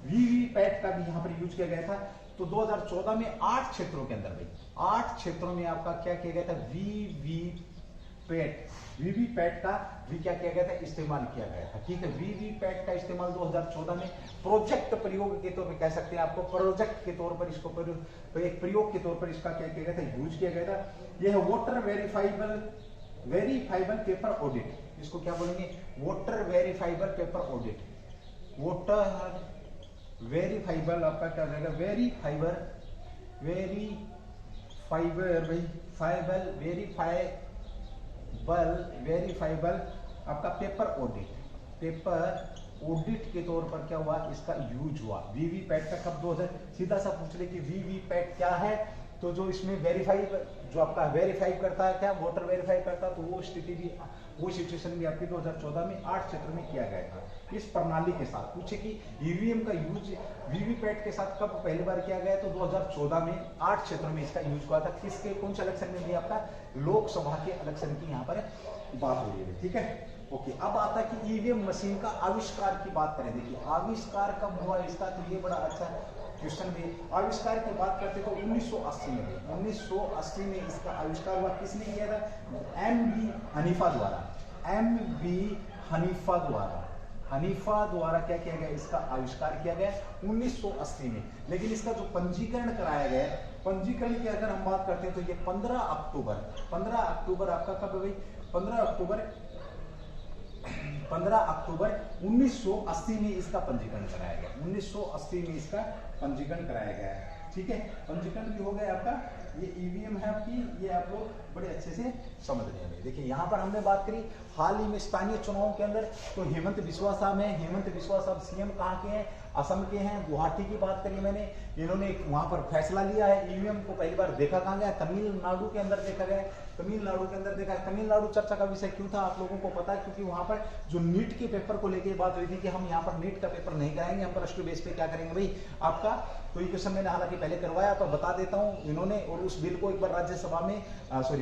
VVPAT का भी यहाँ पर यूज किया गया था। तो 2014 में 8 क्षेत्रों के अंदर भाई, 8 क्षेत्रों में आपका क्या किया गया था, वीवीपैट का भी क्या किया गया था, इस्तेमाल किया गया था, ठीक है। वीवीपैट का इस्तेमाल 2014 में प्रोजेक्ट प्रयोग के तौर पर कह सकते हैं, आपको प्रोजेक्ट के तौर पर इसको एक प्रयोग के तौर पर इसका क्या किया गया था, यूज किया गया था। यह है वोटर वेरीफाइबल पेपर ऑडिट, इसको क्या बोलेंगे, voter verifiable paper audit, voter verifiable आपका क्या हो जाएगा, वेरीफाइबल आपका पेपर ऑडिट के तौर पर क्या हुआ, इसका यूज हुआ। वीवीपैट का कब 2000, सीधा सा पूछ ले कि वीवीपैट क्या है, तो जो इसमें वेरीफाई जो आपका वेरीफाई करता है, क्या वोटर वेरीफाई करता है, तो वो स्थिति भी, वो सिचुएशन भी आपकी 2014 में 8 क्षेत्र में किया गया था। इस प्रणाली के साथ पूछे कि ईवीएम का यूज वीवीपैट के साथ कब पहली बार किया गया, तो 2014 में 8 क्षेत्रों में इसका यूज हुआ था। किसके, कौन से इलेक्शन में भी, आपका लोकसभा के इलेक्शन की यहाँ पर बात हो रही है, ठीक है। ओके, अब आता है कि ईवीएम मशीन का आविष्कार की बात करें। देखिए आविष्कार कब हुआ इसका, तो ये बड़ा अच्छा क्वेश्चन भी। आविष्कार की बात करते तो 1980 में, 1980 में इसका आविष्कार हुआ। किसने किया था, एम.बी. हनीफा द्वारा क्या किया गया, इसका आविष्कार किया गया 1980 में। लेकिन इसका जो पंजीकरण कराया गया, पंजीकरण की अगर हम बात करते हैं तो ये 15 अक्टूबर आपका कब भाई, 15 अक्टूबर 1980 में इसका पंजीकरण कराया गया, 1980 में इसका पंजीकरण कराया गया है, ठीक है। पंजीकरण भी हो गया आपका। ये ईवीएम है आपकी, ये आप लोग बड़े अच्छे से समझ रहे हैं। देखिए यहाँ पर हमने बात करी हाल ही में स्थानीय चुनावों के अंदर, तो हेमंत बिस्वा साहब हैं, हेमंत बिस्वा साहब सीएम कहाँ के हैं, असम के हैं। गुवाहाटी की बात करी मैंने, इन्होंने वहां पर फैसला लिया है। ईवीएम को पहली बार देखा कहाँ गया, तमिलनाडु के अंदर देखा गया, तमिलनाडु के अंदर देखा। तमिलनाडु चर्चा का विषय क्यों था आप लोगों को पता है, क्योंकि वहां पर जो नीट के पेपर को लेके बात हुई थी कि हम यहाँ पर नीट का पेपर नहीं कराएंगे, हम प्लस 2 बेस पे क्या करेंगे भाई आपका। तो ये क्वेश्चन मैंने हालांकि पहले करवाया, तो बता देता हूँ इन्होंने, और उस बिल को एक बार राज्यसभा में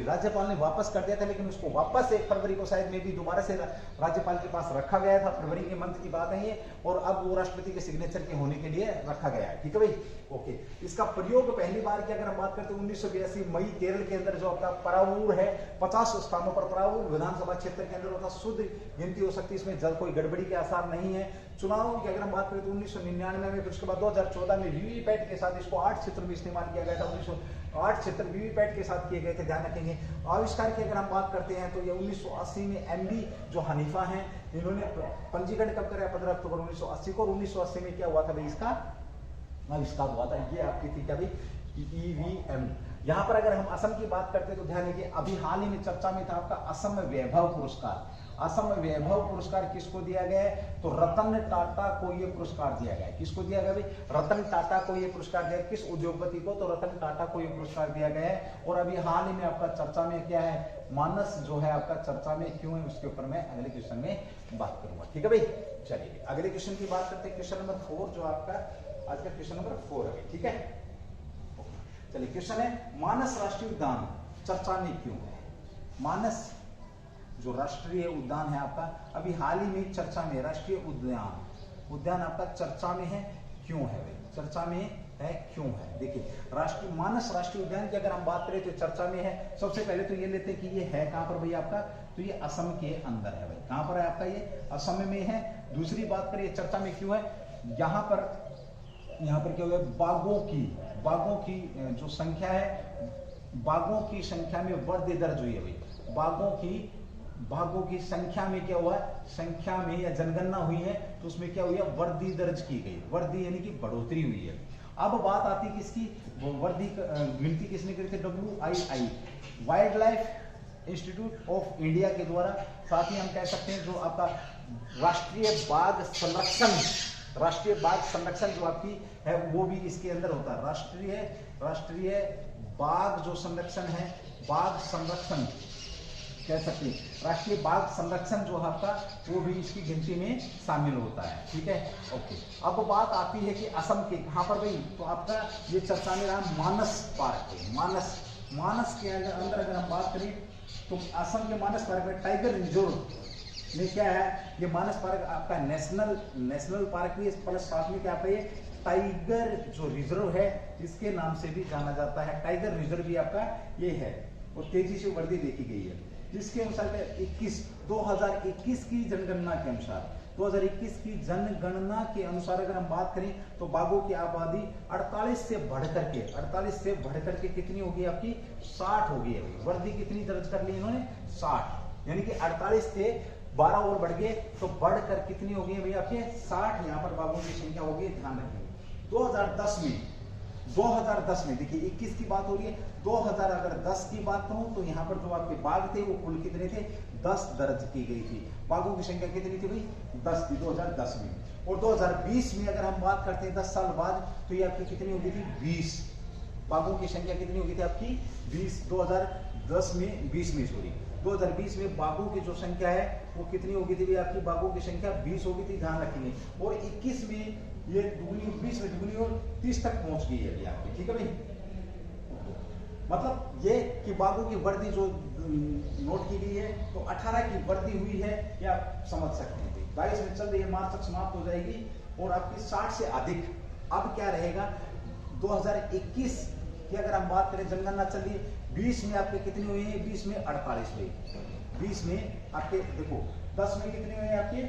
राज्यपाल ने वापस कर दिया था, लेकिन उसको वापस 1 फरवरी को शायद में भी दोबारा से राज्यपाल के पास रखा गया था। फरवरी के मंथ की बात है ये, और अब वो राष्ट्रपति के सिग्नेचर के होने के लिए रखा गया है, ठीक है भाई। ओके, इसका प्रयोग पहली बार की अगर हम बात करते हैं 1982 मई, केरल के अंदर जो आपका परावूर है, 50 स्थानों पर परावूर विधानसभा क्षेत्र के अंदर होता, शुद्ध गिनती हो सकती है, इसमें जब कोई गड़बड़ी के आसार नहीं है। चुनावों की अगर हम बात करें तो 1999 में, फिर उसके बाद 2014 में वीवीपैट के साथ इसको 8 क्षेत्रों में इस्तेमाल किया गया था। 8 क्षेत्र वीवीपैट के साथ किए गए थे, ध्यान रखेंगे। आविष्कार की अगर हम बात करते हैं तो ये 1980 में एमडी जो हनीफा हैं, इन्होंने पंजीकरण कब कराया? 15 अक्टूबर 1980 को। 1980 में क्या हुआ था भाई? इसका आविष्कार हुआ था। ये आपकी थी क्या भाई? ईवीएम। यहाँ पर अगर हम असम की बात करते हैं तो ध्यान रखिए, अभी हाल ही में चर्चा में था आपका असम वैभव पुरस्कार। असम वैभव पुरस्कार किसको दिया गया है? तो रतन टाटा को ये पुरस्कार दिया गया है। किसको दिया गया भाई? रतन टाटा को ये पुरस्कार दिया। किस उद्योगपति को? तो रतन टाटा को ये पुरस्कार दिया गया है। और अभी हाल ही में आपका चर्चा में क्या है? मानस जो है आपका चर्चा में क्यों है, उसके ऊपर मैं अगले क्वेश्चन में बात करूंगा। ठीक है भाई, चलिए अगले क्वेश्चन की बात करते हैं। क्वेश्चन नंबर 4 जो आपका आज का क्वेश्चन नंबर 4 है, ठीक है। चलिए क्वेश्चन है, मानस राष्ट्रीय उद्यान चर्चा में क्यों है? मानस जो राष्ट्रीय उद्यान है आपका अभी हाल ही में चर्चा में, राष्ट्रीय उद्यान आपका चर्चा में है, क्यों है भाई? चर्चा में है, क्यों है? देखिए राष्ट्रीय मानस राष्ट्रीय उद्यान की अगर हम बात करें तो चर्चा में है। सबसे पहले तो ये लेते हैं कि ये है कहां पर भाई आपका? तो ये असम के अंदर है भाई। कहां पर है आपका? ये असम में है। दूसरी बात करें चर्चा में क्यों है? यहाँ पर क्या हुआ? बाघों की जो संख्या है, बाघों की संख्या में वृद्धि दर्ज हुई है भाई। बाघों की संख्या में क्या हुआ? संख्या में या जनगणना हुई है तो उसमें क्या हुई है? वृद्धि दर्ज की गई। वृद्धि यानी कि बढ़ोतरी हुई है। अब बात आती है किसकी? वृद्धि गिनती किसने करी थी? WII wild life institute of India के द्वारा। साथ ही हम कह सकते हैं जो आपका राष्ट्रीय बाघ संरक्षण जो आपकी है वो भी इसके अंदर होता है। राष्ट्रीय बाघ जो संरक्षण है, बाघ संरक्षण कह सकते हैं, राष्ट्रीय बाघ संरक्षण जो आपका वो भी इसकी गिनती में शामिल होता है। ठीक है, ओके। अब बात आती है कि असम के कहां पर भाई? तो आपका ये चर्चा में रहा मानस पार्क है। मानस के अंदर अगर हम बात करें तो असम के मानस पार्क में टाइगर रिजर्व में क्या है? ये मानस पार्क आपका नेशनल पार्क भी, प्लस साथ में क्या है? टाइगर जो रिजर्व है इसके नाम से भी जाना जाता है। टाइगर रिजर्व भी आपका ये है और तेजी से वृद्धि देखी गई है। जिसके अनुसार 2021 की जनगणना के अनुसार 2021 की जनगणना के अनुसार अगर हम बात करें तो बाघों की आबादी 48 से बढ़कर के कितनी होगी आपकी? 60 होगी। वृद्धि कितनी दर्ज कर ली इन्होंने? 60, यानी कि 48 से 12 और बढ़ गए तो बढ़कर कितनी होगी भैया आपके? 60 यहाँ पर बाघों की संख्या होगी। ध्यान रखिए 2010 में देखिए 21 की बात हो रही है, 2010 की बात करूं तो यहाँ पर जो आपके बाघ थे वो कुल कितने थे? 10 दर्ज की गई थी। बाघों की संख्या कितनी थी भाई? 10 थी 2010 में। और 2020 में अगर हम बात करते हैं 10 साल बाद तो ये आपकी कितनी होगी थी? 20। बाघों की संख्या कितनी होगी थी आपकी? 20। 2020 में बाघों की जो संख्या है वो कितनी होगी थी आपकी? बाघों की संख्या 20 होगी थी, ध्यान रखेंगे। और 21 में ये दुगनी, 20 में दुगनी और 30 तक पहुंच गई है आपकी। ठीक है भाई, मतलब ये कि बाघों की वृद्धि जो नोट की गई है तो 18 की वृद्धि हुई है, या आप समझ सकते हैं। 22 में चल रही है, मार्च तक समाप्त हो जाएगी और आपकी 60 से अधिक। अब क्या रहेगा? 2021 की अगर हम बात करें जनगणना चल रही है, 20 में आपके कितनी हुई है? 20 में 48 हुई। 20 में आपके देखो 10 में कितनी हुई है आपके?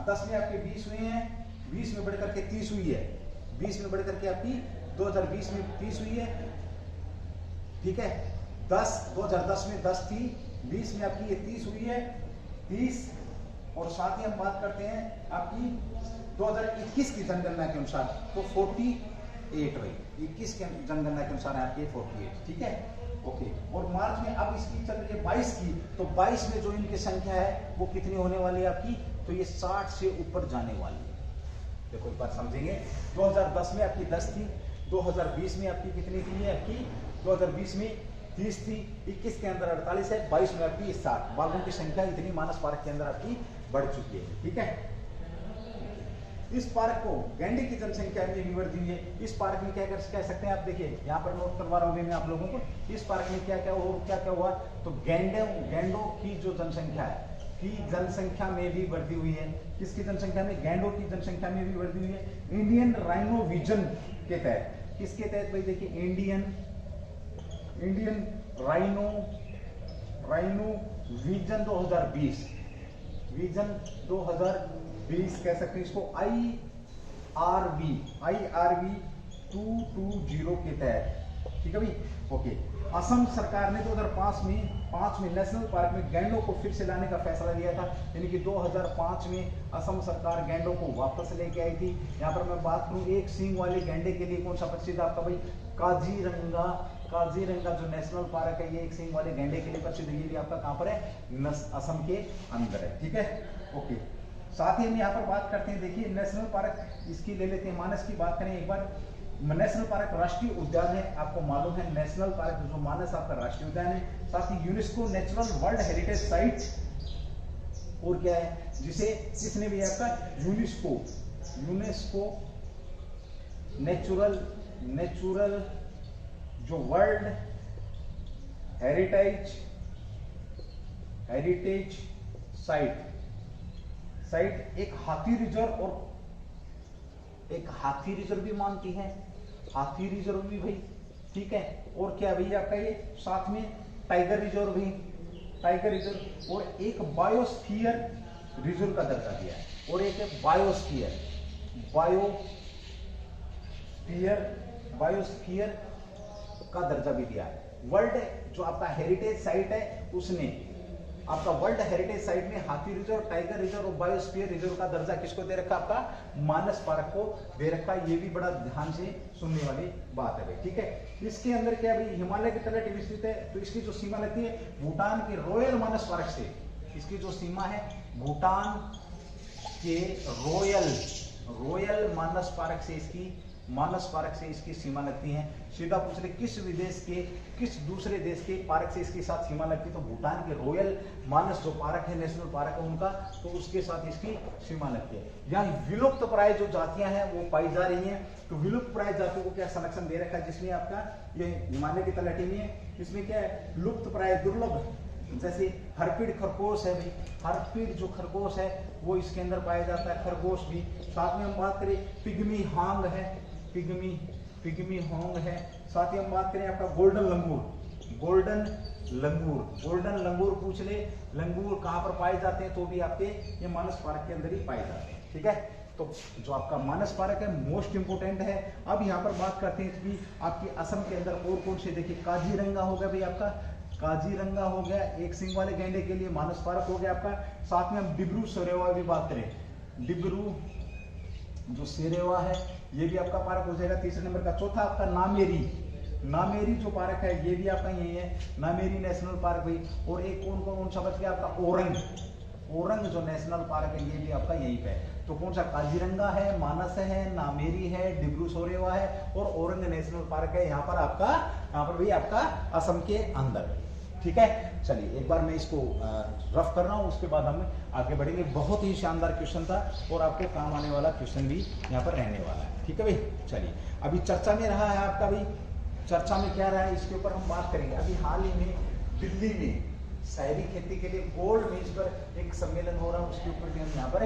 10 में आपके 20 हुए हैं, 20 में बढ़कर के 30 हुई है। 20 में बढ़कर के आपकी 2020 में 30 हुई है। ठीक है, 2010 में 10 थी, 20 में आपकी ये 30 हुई है, 30। और साथ ही हम बात करते हैं आपकी 2021 की जनगणना के अनुसार तो 48 रही। 21 के जनगणना के अनुसार आपकी 48। ठीक है, ओके। और मार्च में अब इसकी चल रही है 22 की, तो 22 में जो इनकी संख्या है वो कितनी होने वाली है आपकी? तो ये 60 से ऊपर जाने वाली है। देखो एक बात समझेंगे, 2010 में आपकी 10 थी, 2020 में आपकी कितनी थी? ये आपकी 2020 में 30 थी, 21 के अंदर 48 है, 22 में आपकी 60। बाघों की संख्या इतनी मानस पार्क के अंदर आपकी बढ़ चुकी है। ठीक है, इस पार्क को गैंडे की जनसंख्या में भी वृद्धि हुई है। इस पार्क में क्या कह सकते हैं आप? देखिए यहाँ पर नोट करवा रहा हूँ मैं आप लोगों को। इस पार्क में क्या हुआ? तो गैंडों की जो जनसंख्या है की जनसंख्या में भी वृद्धि हुई है। किसकी जनसंख्या में? गैंडों की जनसंख्या में भी वृद्धि हुई है। इंडियन राइनो विजन के तहत, किसके तहत भाई? देखिए इंडियन राइनो विजन 2020, विजन 2020 20 कह सकते हैं इसको IRV 220 के तहत, ठीक है भाई, ओके। असम सरकार ने 2005 में नेशनल पार्क में गैंडों को फिर से लाने का फैसला लिया था, यानी कि 2005 में असम सरकार गैंडों को वापस लेके आई थी। यहाँ पर मैं बात करूँ एक सींग वाले गैंडे के लिए कौन सा प्रसिद्ध आपका भाई, काजीरंगा जो नेशनल पार्क है, ये एक सींग वाले गैंडे के लिए प्रसिद्ध, ये भी आपका कहाँ पर है, असम के अंदर है, ठीक है, ओके। साथ ही हम यहाँ पर बात करते हैं, देखिए नेशनल पार्क इसकी ले लेते हैं, मानस की बात करें एक बार। नेशनल पार्क राष्ट्रीय उद्यान है, आपको मालूम है नेशनल पार्क जो मानस आपका राष्ट्रीय उद्यान है। साथ ही UNESCO natural world heritage site, और क्या है जिसे किसने भी आपका यूनेस्को नेचुरल जो वर्ल्ड हेरिटेज साइट एक हाथी रिजर्व भी मानती है, हाथी रिजर्व भी भाई, ठीक है, और क्या भाई आपका ये साथ में टाइगर रिजर्व भी, और एक बायोस्फीयर रिजर्व का दर्जा दिया है, और एक बायोस्फीयर का दर्जा भी दिया है। वर्ल्ड जो आपका हेरिटेज साइट है उसने आपका वर्ल्ड हेरिटेज साइट में हाथी रिजर्व, टाइगर रिजर्व और बायोस्फीयर रिजर्व का दर्जा किसको दे रखा, आपका मानस पार्क को दे रखा। ये भी बड़ा ध्यान से सुनने वाली बात है भाई, ठीक है। इसके अंदर क्या भाई हिमालय के तलहटी स्थित है, तो इसकी जो सीमा लगती है भूटान के रॉयल मानस पार्क से, इसकी जो सीमा है भूटान के रॉयल मानस पार्क से इसकी सीमा लगती है। सीधा पूछ रहे किस दूसरे देश के पार्क से इसके साथ सीमा लगती है, तो भूटान के रॉयल मानस जो पार्क है, नेशनल पार्क है उनका, तो उसके साथ इसकी सीमा लगती है। यहाँ विलुप्त प्राय जो जातियां हैं वो पाई जा रही हैं, तो विलुप्त प्राय जातियों को क्या संरक्षण दे रखा है, जिसमें आपका ये हिमालय की तलहटी में है, इसमें क्या है लुप्त प्राय दुर्लभ, जैसे हरपीड़ खरगोश है भाई, हरपीड़ जो खरगोश है वो इसके अंदर पाया जाता है, खरगोश भी। साथ में हम बात करें पिग्मी हॉन्ग है, साथ ही हम बात करें आपका गोल्डन लंगूर पूछ ले, लंगूर कहाँ पर पाए जाते हैं, तो भी आपके ये मानस पार्क के अंदर ही पाए जाते हैं, ठीक है। तो जो आपका मानस पार्क है मोस्ट इंपोर्टेंट है। अब यहाँ पर बात करते हैं कि आपकी असम के अंदर और कौन से, देखिए काजीरंगा हो गया भाई आपका, काजीरंगा हो गया एक सिंग वाले गैंडे के लिए मानस पार्क हो गया आपका। साथ में हम डिब्रू सरेवा भी बात करें, डिब्रू जो सेरेवा है ये भी आपका पार्क हो जाएगा तीसरे नंबर का। चौथा आपका नामेरी जो पार्क है ये भी आपका यही है, नामेरी नेशनल पार्क भी। और एक कौन सा बच गया आपका ओरंग जो नेशनल पार्क है ये भी आपका यहीं पे है। तो कौन सा काजीरंगा है, मानस है, नामेरी है, डिब्रू सरेवा है और ओरंग नेशनल पार्क है यहाँ पर भी आपका असम के अंदर, ठीक है। चलिए एक बार मैं इसको रफ कर रहा हूँ, उसके बाद हम आगे बढ़ेंगे। बहुत ही शानदार क्वेश्चन था और आपको काम आने वाला क्वेश्चन भी यहाँ पर रहने वाला है, ठीक है भाई। चलिए अभी चर्चा में रहा है आपका भाई, चर्चा में क्या रहा है इसके ऊपर हम बात करेंगे। अभी हाल ही में दिल्ली में शहरी खेती के लिए गोल्ड मेज पर एक सम्मेलन हो रहा है, उसके ऊपर भी हम यहाँ पर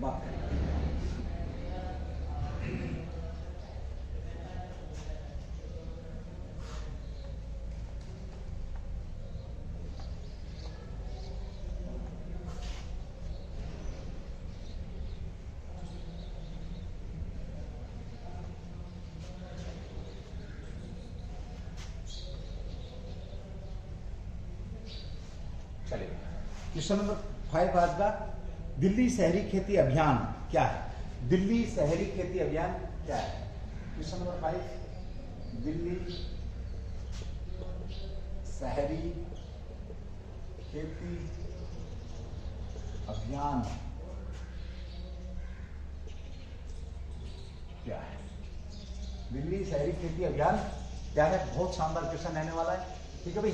बात करेंगे। क्वेश्चन नंबर 5 आज का, दिल्ली शहरी खेती अभियान क्या है? दिल्ली शहरी खेती अभियान क्या है? क्वेश्चन नंबर 5, दिल्ली शहरी खेती अभियान क्या है? दिल्ली शहरी खेती अभियान क्या है? बहुत शानदार क्वेश्चन रहने वाला है, ठीक है भाई।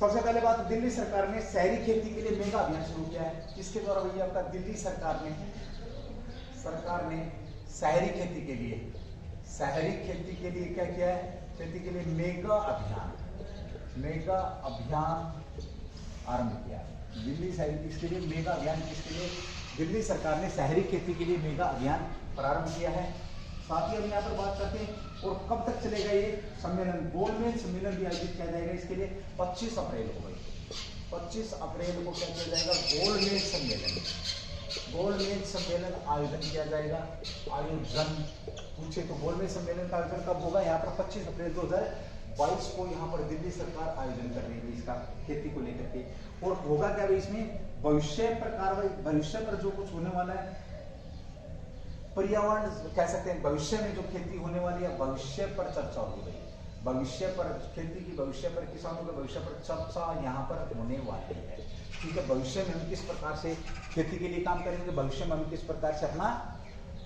सबसे पहले बात, दिल्ली सरकार ने शहरी खेती के लिए मेगा अभियान शुरू किया है। किसके द्वारा भैया? आपका दिल्ली सरकार ने शहरी खेती के लिए क्या किया है? खेती के लिए मेगा अभियान आरंभ किया। दिल्ली शहरी इसके लिए मेगा अभियान, किसके लिए? दिल्ली सरकार ने शहरी खेती के लिए मेगा अभियान प्रारंभ किया है। साथ ही हम यहाँ पर बात करते हैं और कब तक चलेगा ये सम्मेलन? गोलमेज सम्मेलन भी आयोजित किया जाएगा इसके लिए 25 अप्रैल को भाई, 25 अप्रैल को क्या किया जाएगा, गोलमेज सम्मेलन, गोलमेज सम्मेलन आयोजन किया जाएगा। आयोजन पूछे तो गोलमेज सम्मेलन का आयोजन कब होगा, यहाँ पर 25 अप्रैल 2022 को यहाँ पर दिल्ली सरकार आयोजन कर रही है इसका, खेती को लेकर के। और होगा क्या भाई इसमें, भविष्य पर कार्रवाई, भविष्य पर जो कुछ होने वाला है, पर्यावरण कह सकते हैं, भविष्य में जो खेती होने वाली है भविष्य पर चर्चा होगी। भविष्य पर खेती की, भविष्य पर किसानों के भविष्य पर चर्चा यहाँ पर होने वाली है। ठीक है, भविष्य में हम किस प्रकार से खेती के लिए काम करेंगे, भविष्य में हम किस प्रकार से अपना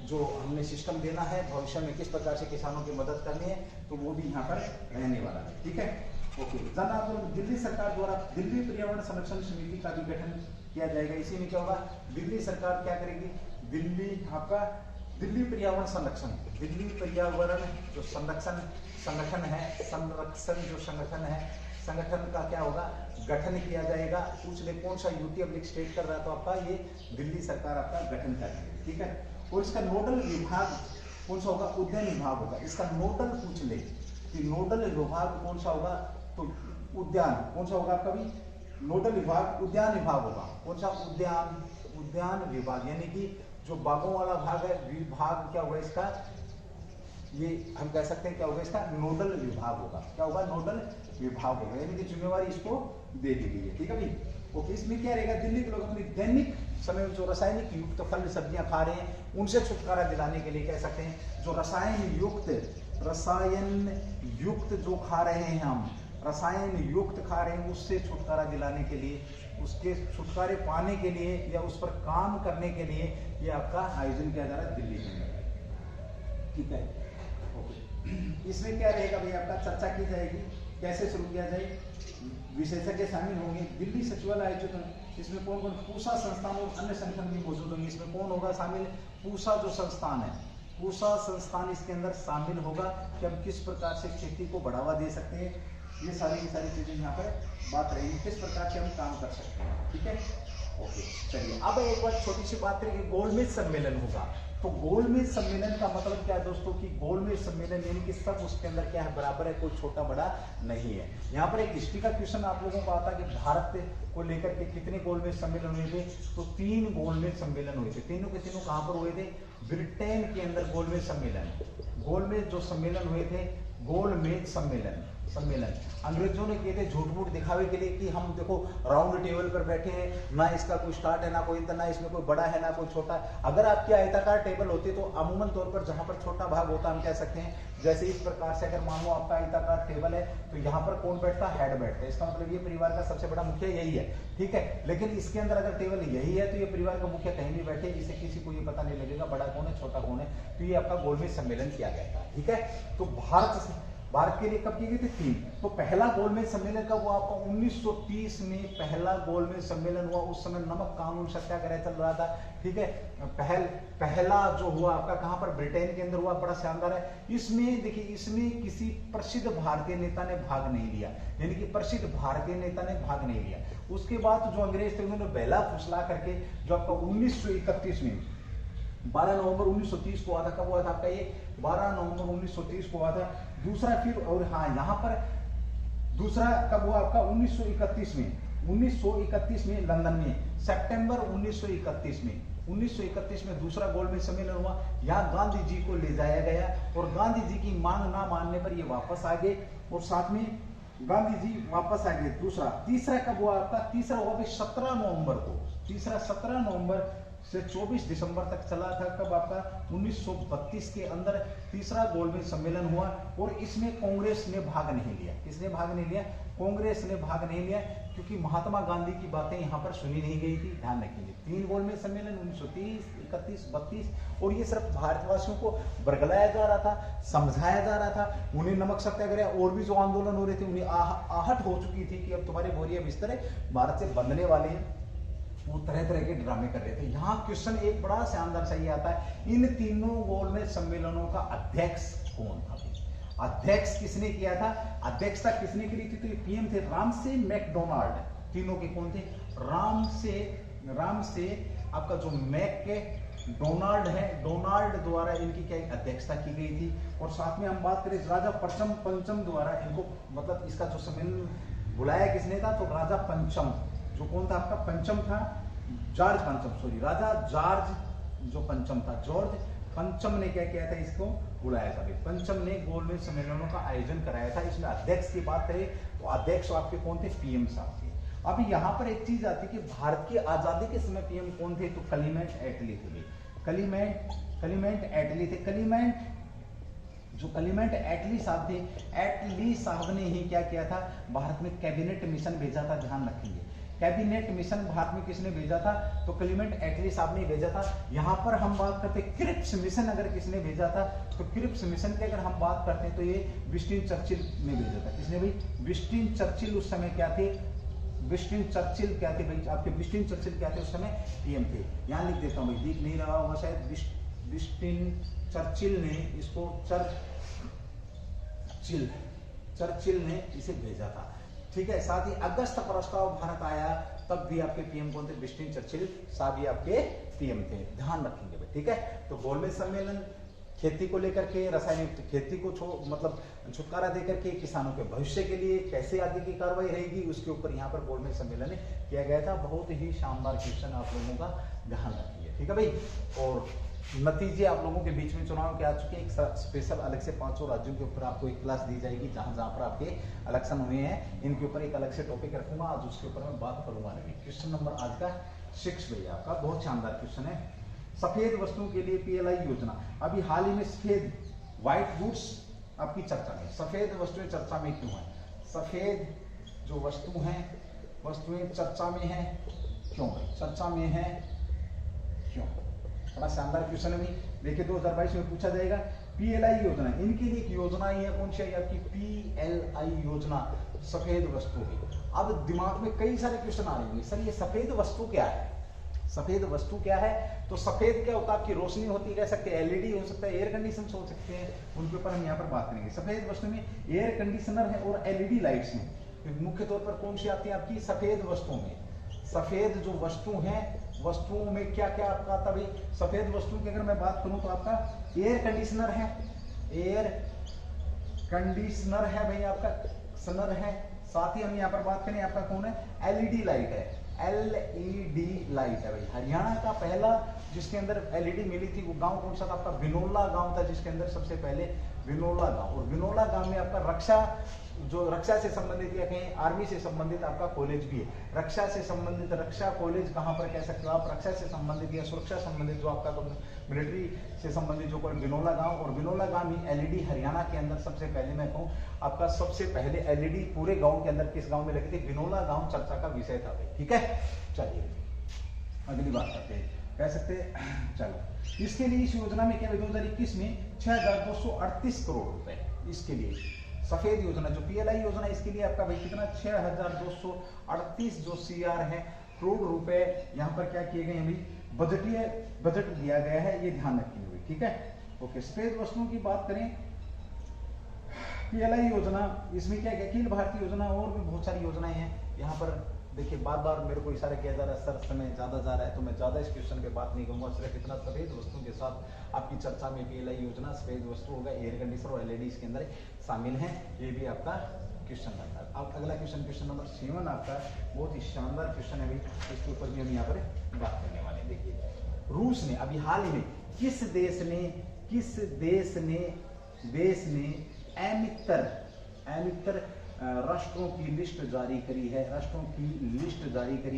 जो हमने सिस्टम देना है, भविष्य में किस प्रकार से किसानों की मदद करनी है, तो वो भी यहाँ पर रहने वाला है। ठीक है, ओके। जन आंदोलन, दिल्ली सरकार द्वारा दिल्ली पर्यावरण संरक्षण समिति का भी गठन किया जाएगा। इसी में क्या होगा, दिल्ली सरकार क्या करेगी, दिल्ली आपका दिल्ली पर्यावरण संरक्षण, दिल्ली पर्यावरण जो संरक्षण संगठन है, संरक्षण जो संगठन है, संगठन का क्या होगा, गठन किया जाएगा। पूछ ले कौन सा यूटी पब्लिक स्टेट कर रहा है, तो आपका ये दिल्ली सरकार आपका गठन करेगी। ठीक है, और इसका नोडल विभाग कौन सा होगा, उद्यान विभाग होगा। इसका नोडल पूछ ले कि नोडल विभाग कौन सा होगा, तो उद्यान कौन सा होगा आपका भी, नोडल विभाग उद्यान विभाग होगा। कौन सा, उद्यान विभाग, यानी कि जो बागों वाला भाग है, विभाग क्या होगा इसका, ये हम कह सकते हैं क्या होगा इसका, नोडल विभाग होगा। क्या होगा, नोडल विभाग होगा, यानी कि जिम्मेवारी इसको दे दी गई है। ठीक है भाई, ओके। इसमें क्या रहेगा, दिल्ली के लोग अपनी दैनिक समय में जो रासायनिक युक्त फल सब्जियां खा रहे हैं उनसे छुटकारा दिलाने के लिए कह सकते हैं, जो रसायन युक्त जो खा रहे हैं हम, रसायन युक्त खा रहे हैं, उससे छुटकारा दिलाने के लिए, उसके छुटकारे पाने के लिए या उस पर काम करने के लिए ये आपका आयोजन किया जा रहा है दिल्ली में। ठीक है, ओके। इसमें क्या रहेगा भाई, आपका चर्चा की जाएगी, कैसे शुरू किया जाए, विशेषज्ञ शामिल होंगे, दिल्ली सचिवालय आयोजित, इसमें कौन कौन, पूसा संस्थान और अन्य संगठन भी मौजूद होंगे। इसमें कौन होगा शामिल, पूसा जो संस्थान है, पूसा संस्थान इसके अंदर शामिल होगा कि हम किस प्रकार से खेती को बढ़ावा दे सकते हैं, ये सारी की सारी चीजें यहाँ पर बात रहेगी, किस प्रकार से हम काम कर सकते हैं। ठीक है, ओके। चलिए अब एक बार छोटी सी बात है कि गोलमेज सम्मेलन होगा, तो गोलमेज सम्मेलन का मतलब क्या है दोस्तों, कि गोलमेज सम्मेलन यानी कि सब उसके अंदर क्या है, बराबर है, कोई छोटा बड़ा नहीं है। यहाँ पर एक हिस्ट्री का क्वेश्चन आप लोगों को आता है कि भारत को लेकर के कितने गोलमेज सम्मेलन हुए थे, तो 3 गोलमेज सम्मेलन हुए थे। तीनों के तीनों कहाँ पर हुए थे, ब्रिटेन के अंदर गोलमेज सम्मेलन, गोलमेज जो सम्मेलन हुए थे, गोलमेज सम्मेलन अंग्रेजों ने किए थे झूठ मूठ दिखावे के लिए कि हम देखो राउंड टेबल पर बैठे हैं, ना इसका कोई स्टार्ट है, ना कोई ना इसमें कोई बड़ा है, ना कोई छोटा। अगर आपकी आयताकार टेबल होती तो अमूमन तौर पर जहां पर छोटा भाग होता हम कह सकते हैं, जैसे इस प्रकार से अगर मान लो आपका आयताकार टेबल है तो यहाँ पर कौन बैठता है, हेड बैठता है, इसका मतलब ये परिवार का सबसे बड़ा मुखिया यही है। ठीक है, लेकिन इसके अंदर अगर टेबल यही है तो ये परिवार का मुखिया कहीं भी बैठे, इसे किसी को ये पता नहीं लगेगा बड़ा कौन है छोटा कौन है। तो ये आपका गोलमेज सम्मेलन किया गया था। ठीक है, तो भारत के लिए कब की गई थी, 3। तो पहला गोलमेज सम्मेलन का वो आपका 1930 में पहला गोलमेज सम्मेलन हुआ। उस समय नमक कानून सत्याग्रह चल रहा था। ठीक है, पहला जो हुआ आपका कहां पर, ब्रिटेन के अंदर हुआ, बड़ा शानदार है। इसमें देखिए, इसमें किसी प्रसिद्ध भारतीय नेता ने भाग नहीं लिया, यानी कि प्रसिद्ध भारतीय नेता ने भाग नहीं लिया। उसके बाद जो अंग्रेज थे उन्होंने बहला फुसला करके जो आपका 1931 में 12 नवंबर 1930 को हुआ था। कब हुआ था आपका ये, 12 नवंबर 1930 को हुआ था। दूसरा फिर, और हाँ यहाँ पर दूसरा कब हुआ आपका, 1931 में, 1931 में लंदन में, सितंबर 1931 में, 1931 में दूसरा गोलमेज सम्मेलन हुआ। यहाँ गांधी जी को ले जाया गया और गांधी जी की मांग ना मानने पर ये वापस आ गए और साथ में गांधी जी वापस आ गए। दूसरा, तीसरा कब हुआ आपका, तीसरा हुआ 17 नवंबर को, तीसरा 17 नवंबर से 24 दिसंबर तक चला था। कब आपका, 1932 के अंदर तीसरा गोलमेज सम्मेलन हुआ और इसमें कांग्रेस ने भाग नहीं लिया। किसने भाग नहीं लिया, कांग्रेस ने भाग नहीं लिया, क्योंकि महात्मा गांधी की बातें यहाँ पर सुनी नहीं गई थी। ध्यान रखिए, 3 गोलमेज सम्मेलन 1930, 31, 32 और ये सिर्फ भारतवासियों को बरगलाया जा रहा था, समझाया जा रहा था। उन्हें नमक सत्याग्रह और भी जो आंदोलन हो रहे थे उन्हें आहट हो चुकी थी कि अब तुम्हारे बोरिया बिस्तर भारत से बंधने वाले हैं। वो तरह तरह के ड्रामे कर रहे थे। यहाँ क्वेश्चन एक बड़ा शानदार सही आता है, इन तीनों गोलमेज सम्मेलनों का अध्यक्ष कौन था। अध्यक्ष किसने किया था, अध्यक्षता किसने की थी, तो ये पीएम थे रामसे मैकडोनाल्ड। तीनों के कौन थे, राम से आपका जो मैक के डोनाल्ड है, डोनाल्ड द्वारा इनकी क्या अध्यक्षता की गई थी। और साथ में हम बात करें राजा पंचम द्वारा इनको, मतलब इसका जो सम्मेलन बुलाया किसने था, तो राजा पंचम जो कौन था आपका पंचम था, जॉर्ज पंचम, सॉरी राजा जॉर्ज जो पंचम था, जॉर्ज पंचम ने क्या किया था, इसको बुलाया था। पंचम ने गोलमेज सम्मेलनों का आयोजन कराया था। इसमें अध्यक्ष की बात करें तो अध्यक्ष आपके कौन थे, पीएम साहब थे। अब यहाँ पर एक चीज आती है कि भारत की आजादी के समय पीएम कौन थे, तो क्लीमेंट एटली थे। क्लीमेंट एटली थे। क्लीमेंट एटली साहब थे, एटली साहब ने ही क्या किया था, भारत में कैबिनेट मिशन भेजा था। ध्यान रखेंगे, कैबिनेट मिशन भारत में किसने भेजा था, तो क्लीमेंट एटली साहब ने भेजा था। यहाँ पर हम बात करते हैं क्रिप्स मिशन अगर किसने भेजा था, तो क्रिप्स मिशन की अगर हम बात करते हैं तो ये विंस्टन चर्चिल ने भेजा था। किसने भाई, विंस्टन चर्चिल उस समय क्या थे, विंस्टन चर्चिल क्या थे भाई, आपके विंस्टन चर्चिल क्या थे उस समय, पीएम थे। यहाँ लिख देता हूँ भाई, दिख नहीं रहा होगा शायद, विंस्टन चर्चिल ने इसको चर्चिल ने इसे भेजा था। ठीक है, साथ ही अगस्त प्रस्ताव भारत आया तब भी आपके पीएम कौन थे, विंस्टन चर्चिल साहब ही आपके पीएम थे। ध्यान रखेंगे भाई, ठीक है। तो गोलमेज सम्मेलन खेती को लेकर के, रासायनिक खेती को मतलब छुटकारा देकर के किसानों के भविष्य के लिए कैसे आगे की कार्रवाई रहेगी, उसके ऊपर यहाँ पर गोलमेज सम्मेलन किया गया था। बहुत ही शानदार क्वेश्चन आप लोगों का ध्यान रखिए, ठीक है भाई। और नतीजे आप लोगों के बीच में चुनाव के आ चुके हैं। एक स्पेशल अलग से 500 राज्यों के ऊपर आपको एक क्लास दी जाएगी, जहां जहां पर आपके इलेक्शन हुए हैं, इनके ऊपर एक अलग से टॉपिक रखूंगा आज, उसके ऊपर मैं बात करूंगा नहीं। क्वेश्चन नंबर आज का 6 भैया आपका बहुत शानदार क्वेश्चन है। सफेद वस्तुओं के लिए पीएलआई योजना, अभी हाल ही में सफेद व्हाइट गुड्स आपकी चर्चा में, सफेद वस्तुएं चर्चा में क्यों है, सफेद जो वस्तुएं चर्चा में है क्यों, चर्चा में है क्यों, बड़ा शानदार क्वेश्चन है। देखिए 2022 में पूछा जाएगा पीएलआई योजना, इनके लिए एक योजना ही है, कौन सी है आपकी पीएलआई योजना, सफेद वस्तु की। अब दिमाग में कई सारे क्वेश्चन आ रहे होंगे, सर ये सफेद वस्तु क्या है, सफेद वस्तु क्या है, तो सफेद क्या होता है, आपकी रोशनी होती कह सकते हैं, एलईडी हो सकता है, एयर कंडीशन हो सकते हैं, उनके ऊपर हम यहाँ पर बात करेंगे। सफेद वस्तु में एयर कंडीशनर है और एलईडी लाइट्स में मुख्य तौर पर कौन सी आती है आपकी सफेद वस्तुओं में, सफेद जो वस्तु है, वस्तुओं में क्या क्या आपका आता भाई, सफेद वस्तु की अगर मैं बात करूं तो आपका एयर कंडीशनर है, एयर कंडीशनर है भाई आपका, सनर है। साथ ही हम यहाँ पर बात करें आपका कौन है, एलईडी लाइट है, एलईडी लाइट है भाई। हरियाणा का पहला जिसके अंदर एलईडी मिली थी वो गांव कौन सा था आपका, विनोला गांव था, जिसके अंदर सबसे पहले विनोला गांव, और विनोला गांव में आपका रक्षा से संबंधित या कहीं आर्मी से संबंधित आपका कॉलेज भी है। रक्षा से संबंधित, रक्षा कॉलेज कहां पर कह सकते हो आप, रक्षा से संबंधित या सुरक्षा संबंधित जो आपका मिलिट्री से संबंधित जो कोई विनोला गांव, और विनोला गांव ही एलईडी हरियाणा के अंदर सबसे पहले मैं कहूँ आपका सबसे पहले एलईडी पूरे गांव के अंदर किस गांव में लगी थी, विनोला गांव चर्चा का विषय था भाई, ठीक है। चलिए अगली बात करते हैं, कह सकते हैं चलो इसके लिए इस योजना में क्या 2021 में 6238 करोड़ रुपए, इसके लिए सफेद योजना जो पीएलआई योजना, इसके लिए आपका भाई कितना 6238 जो सीआर है करोड़ रुपए यहाँ पर क्या किए गए हैं भाई, बजट दिया गया है, ये ध्यान रखिए भाई, ठीक है। ओके, सफेद वस्तुओं की बात करें पीएलआई योजना, इसमें क्या है अखिल भारतीय योजना, और भी बहुत सारी योजनाएं हैं यहाँ पर। देखिए बार बार मेरे को इशारा किया जा रहा है, सर समय ज्यादा जा रहा है, तो मैं ज्यादा इस क्वेश्चन पे बात नहीं करूंगा, सिर्फ इतना सफेद वस्तुओं के साथ आपकी चर्चा में पीएलआई योजना, सफेद वस्तु होगा, एयर कंडीशनर और एलईडी इसके अंदर शामिल है, ये भी आपका क्वेश्चन रहता है। अब अगला क्वेश्चन नंबर 7 आपका बहुत ही शानदार क्वेश्चन है भाई, इसके ऊपर भी हम यहाँ पर बात करने वाले हैं। देखिए रूस ने अभी हाल ही में किस देश ने अमितर राष्ट्रों की लिस्ट जारी करी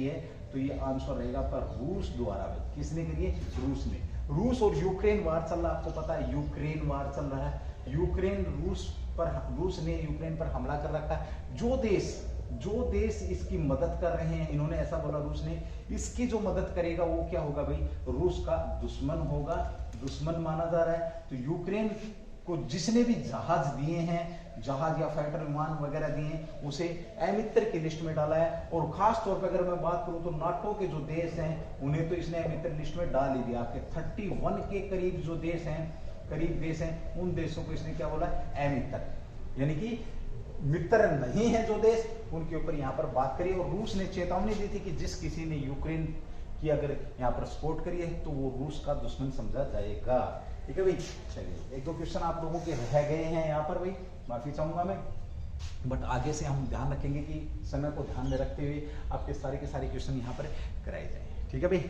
है, तो ये आंसर रहेगा आपका रूस द्वारा। किसने करी है, रूस ने। रूस और यूक्रेन वार चल रहा है, आपको पता है यूक्रेन वार चल रहा है, रूस ने यूक्रेन पर हमला कर रखा है। जो देश इसकी मदद कर रहे हैं, इन्होंने ऐसा बोला रूस ने, इसकी जो मदद करेगा वो क्या होगा भाई, रूस का दुश्मन होगा, दुश्मन माना जा रहा है। तो यूक्रेन को जिसने भी जहाज दिए हैं, जहाज या फाइटर विमान वगैरह दिए हैं, उसे अमित्र की लिस्ट में डाला है। और खास तौर पर अगर मैं बात करूं तो नाटो के जो देश हैं उन्हें तो इसने अमित्र लिस्ट में डाल ही दिया। आपके 31 के करीब जो देश हैं उन देशों को इसने क्या बोला, अमित्र, यानी कि मित्र नहीं है जो देश, उनके ऊपर यहाँ पर बात करिए। और रूस ने चेतावनी दी थी कि जिस किसी ने यूक्रेन की अगर यहाँ पर सपोर्ट करी है तो वो रूस का दुश्मन समझा जाएगा, ठीक है भाई। चलिए 1-2 क्वेश्चन आप लोगों के रह गए हैं यहाँ पर भाई, माफी चाहूंगा मैं। बट आगे से हम ध्यान रखेंगे कि समय को ध्यान में रखते हुए आपके सारे के सारे क्वेश्चन यहाँ पर कराए जाएं। ठीक है भाई,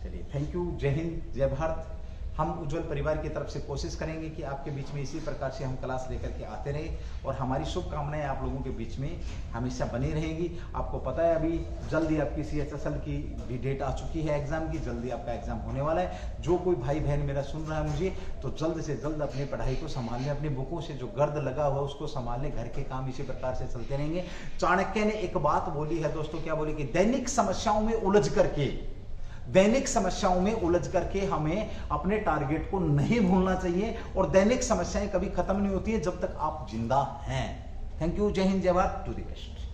चलिए थैंक यू, जय हिंद, जय भारत। हम उज्जवल परिवार की तरफ से कोशिश करेंगे कि आपके बीच में इसी प्रकार से हम क्लास लेकर के आते रहे, और हमारी शुभकामनाएं आप लोगों के बीच में हमेशा बनी रहेंगी। आपको पता है अभी जल्दी आपकी CHSL की भी डेट आ चुकी है एग्जाम की, जल्दी आपका एग्जाम होने वाला है। जो कोई भाई बहन मेरा सुन रहा है मुझे, तो जल्द से जल्द अपनी पढ़ाई को संभाल लें, अपनी बुकों से जो गर्द लगा हुआ उसको संभाल लें, घर के काम इसी प्रकार से चलते रहेंगे। चाणक्य ने एक बात बोली है दोस्तों, क्या बोली कि दैनिक समस्याओं में उलझ करके हमें अपने टारगेट को नहीं भूलना चाहिए, और दैनिक समस्याएं कभी खत्म नहीं होती है जब तक आप जिंदा हैं। थैंक यू, जय हिंद, जय भारत, टू द बेस्ट।